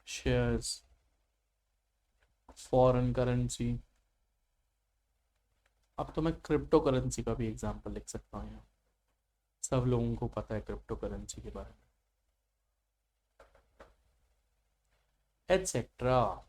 shares, foreign currency. अब तो मैं क्रिप्टो करेंसी का भी example लिख सकता हूँ यहाँ, सब लोगों को पता है क्रिप्टो करेंसी के बारे में, एटसेट्रा।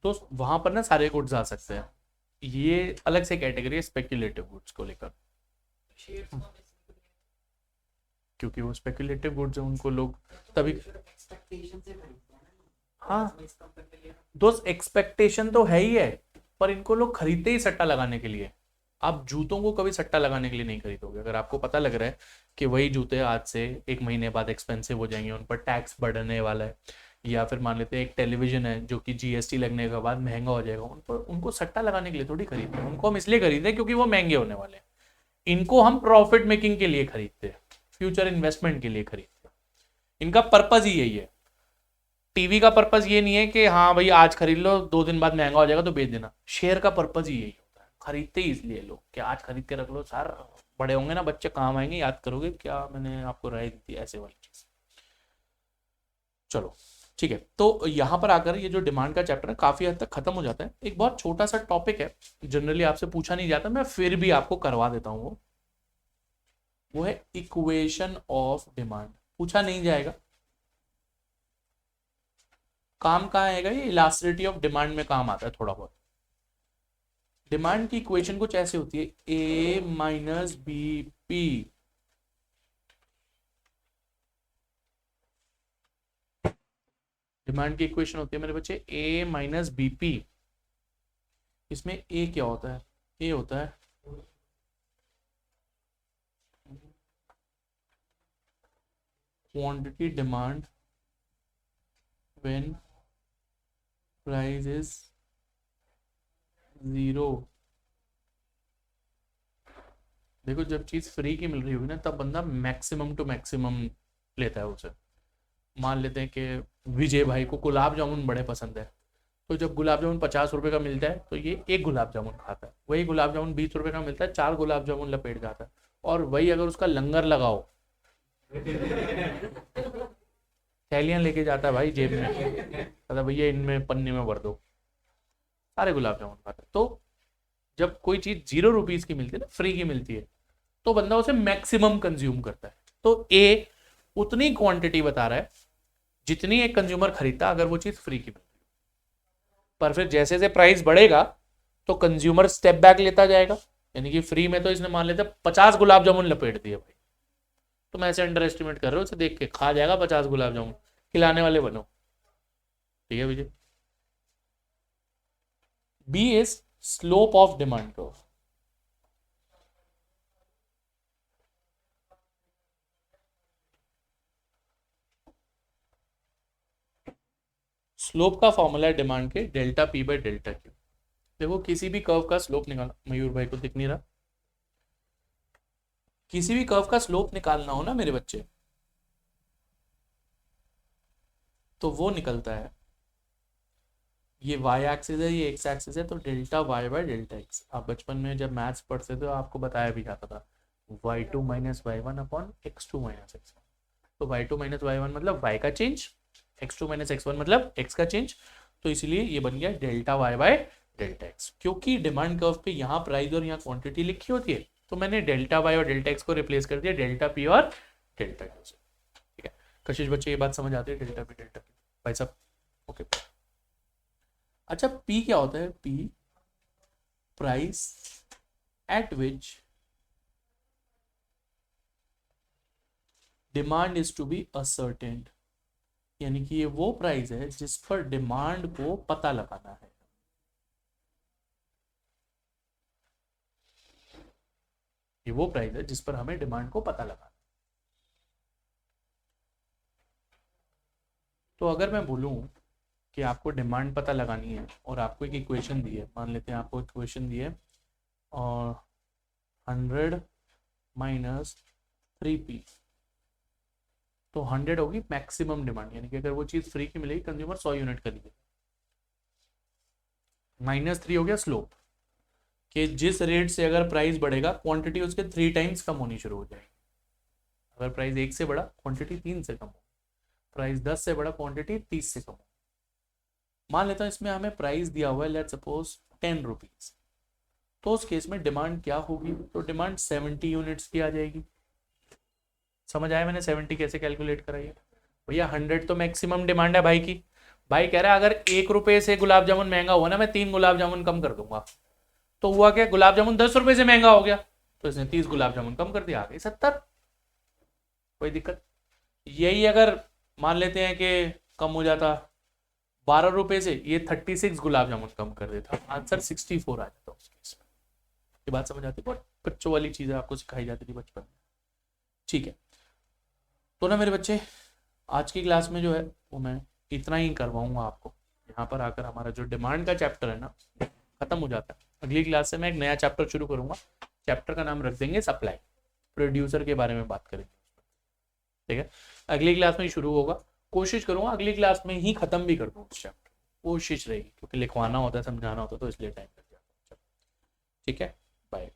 तो वहां पर ना सारे गुड्स आ सकते हैं, ये अलग से कैटेगरी है स्पेक्युलेटिव गुड्स को लेकर, क्योंकि वो स्पेक्युलेटिव गुड्स है, उनको लोग तभी। हाँ, दोस्त एक्सपेक्टेशन तो है ही है, पर इनको लोग खरीदते ही सट्टा लगाने के लिए। आप जूतों को कभी सट्टा लगाने के लिए नहीं खरीदोगे। अगर आपको पता लग रहा है कि वही जूते आज से 1 महीने बाद एक्सपेंसिव हो जाएंगे, उन पर टैक्स बढ़ने वाला है, या फिर मान लेते हैं एक टेलीविजन है जो कि जीएसटी लगने के बाद महंगा हो जाएगा, उन पर उनको सट्टा लगाने के लिए थोड़ी खरीदते हैं। उनको हम इसलिए खरीदते हैं क्योंकि वो महंगे होने वाले हैं। इनको हम प्रॉफिट मेकिंग के लिए खरीदते हैं, फ्यूचर इन्वेस्टमेंट के लिए खरीदते हैं। इनका पर्पज ही यही है। टीवी का पर्पज ये नहीं है कि हाँ भाई आज खरीद लो 2 दिन बाद महंगा हो जाएगा तो बेच देना। शेयर का पर्पज ही यही होता है, खरीदते ही इसलिए लोग कि आज खरीद के रख लो सर, बड़े होंगे ना बच्चे काम आएंगे, याद करोगे क्या मैंने आपको राय दी थी, ऐसे वाली चीज। चलो ठीक है। तो यहाँ पर आकर ये जो डिमांड का चैप्टर है काफी हद तक खत्म हो जाता है। एक बहुत छोटा सा टॉपिक है, जनरली आपसे पूछा नहीं जाता, मैं फिर भी आपको करवा देता हूँ। वो है इक्वेशन ऑफ डिमांड। पूछा नहीं जाएगा, काम कहाँ आएगा, ये इलास्टिसिटी ऑफ डिमांड में काम आता है थोड़ा बहुत। डिमांड की इक्वेशन कुछ ऐसे होती है, ए माइनस बी पी। डिमांड की इक्वेशन होती है मेरे बच्चे ए माइनस बी पी। इसमें ए क्या होता है, ए होता है quantity demand when price is 0। देखो जब चीज फ्री की मिल रही होगी ना, तब बंदा मैक्सिमम टू मैक्सिमम लेता है उसे। मान लेते हैं कि विजय भाई को गुलाब जामुन बड़े पसंद है, तो जब गुलाब जामुन 50 रुपए का मिलता है तो ये एक गुलाब जामुन खाता है, वही गुलाब जामुन 20 रुपए का मिलता है 4 गुलाब जामुन लपेट जाता है। और वही अगर उसका लंगर लगाओ, थैलियां लेके जाता है भाई जेब में, कहता भैया इनमें पन्ने में भर दो, सारे गुलाब जामुन खाता है। तो जब कोई चीज 0 रुपीज की मिलती है ना, फ्री की मिलती है, तो बंदा उसे मैक्सिमम कंज्यूम करता है। तो ए उतनी क्वांटिटी बता रहा है जितनी एक कंज्यूमर खरीदता अगर वो चीज फ्री की मिलती है। पर फिर जैसे जैसे प्राइस बढ़ेगा तो कंज्यूमर स्टेप बैक लेता जाएगा, यानी कि फ्री में तो इसने मान लेते 50 गुलाब जामुन लपेट दिए भाई, तुम ऐसे अंडर एस्टिमेट कर रहे हो, उसे देख के खा जाएगा 50 गुलाब जामुन, खिलाने वाले बनो। ठीक है Vijay. B is slope of demand curve. Slope का फॉर्मूला है डिमांड के delta P by delta Q. देखो किसी भी कर्व का स्लोप निकालना, मयूर भाई को दिख नहीं रहा, किसी भी कर्व का स्लोप निकालना हो ना मेरे बच्चे, तो वो निकलता है, ये y एक्सिस है, ये x एक्सिस है, तो delta y by delta x। आप बचपन में जब मैथ्स पढ़ते थे तो आपको बताया भी जाता था y2 minus y1 upon x2 minus x1। तो y2 माइनस y1 मतलब y का चेंज, x2 माइनस x1 मतलब x का चेंज, तो इसलिए ये बन गया delta y by delta x। क्योंकि डिमांड कर्व पे यहाँ प्राइस और यहाँ क्वांटिटी लिखी होती है, तो मैंने डेल्टा y और डेल्टा x को रिप्लेस कर दिया डेल्टा p और डेल्टा q से। ठीक है कशिश बच्चे, ये बात समझ आती है डेल्टा p डेल्टा q भाई साहब? ओके। अच्छा P क्या होता है? P price at which demand is to be ascertained, यानी कि ये वो प्राइस है जिस पर डिमांड को पता लगाना है। ये वो प्राइस है जिस पर हमें डिमांड को पता लगाना है। तो अगर मैं बोलूं कि आपको डिमांड पता लगानी है और आपको एक इक्वेशन दी है, मान लेते हैं आपको इक्वेशन दी है और 100 माइनस 3p, तो 100 होगी मैक्सिमम डिमांड, यानी कि अगर वो चीज फ्री की मिलेगी कंज्यूमर 100 यूनिट खरीदेगा। -3 हो गया स्लोप, कि जिस रेट से अगर प्राइस बढ़ेगा क्वांटिटी उसके 3 टाइम्स कम होनी शुरू हो जाएगी। अगर प्राइस 1 से बढ़ा क्वांटिटी 3 से कम हो, प्राइस 10 से बढ़ा क्वांटिटी 30 से कम हो। मान लेता हूं इसमें हमें प्राइस दिया हुआ है लेट्स सपोज 10 रुपीज, तो उस केस में डिमांड क्या होगी? तो डिमांड 70 यूनिट्स की आ जाएगी। समझ आया मैंने 70 कैसे कैलकुलेट कराई है? भैया 100 तो मैक्सिमम डिमांड है भाई की। भाई कह रहा है अगर 1 रुपए से गुलाब जामुन महंगा हुआ ना, मैं 3 गुलाब जामुन कम कर दूंगा। तो हुआ क्या? गुलाब जामुन 10 रुपए से महंगा हो गया, तो इसने 30 गुलाब जामुन कम कर दिया, आ गई 70। कोई दिक्कत? यही अगर मान लेते हैं कि कम हो जाता 12 रुपए से, ये 36 गुलाब जामुन कम कर देता, आंसर 64 आ जाता उस केस में। ये बात समझ आती है? बहुत बच्चों वाली चीजें आपको सिखाई जाती थी बचपन में। ठीक है, तो ना मेरे बच्चे आज की क्लास में जो है वो मैं इतना ही करवाऊंगा आपको। यहाँ पर आकर हमारा जो डिमांड का चैप्टर है ना खत्म हो जाता है। अगली क्लास से मैं एक नया चैप्टर शुरू करूंगा, चैप्टर का नाम रख देंगे सप्लाई, प्रोड्यूसर के बारे में बात करेंगे। ठीक है, अगली क्लास में ही शुरू होगा, कोशिश करूंगा अगली क्लास में ही खत्म भी कर दूं उस चैप्टर, कोशिश रहेगी, क्योंकि लिखवाना होता है समझाना होता है तो इसलिए टाइम लग जाता है। ठीक है, बाय।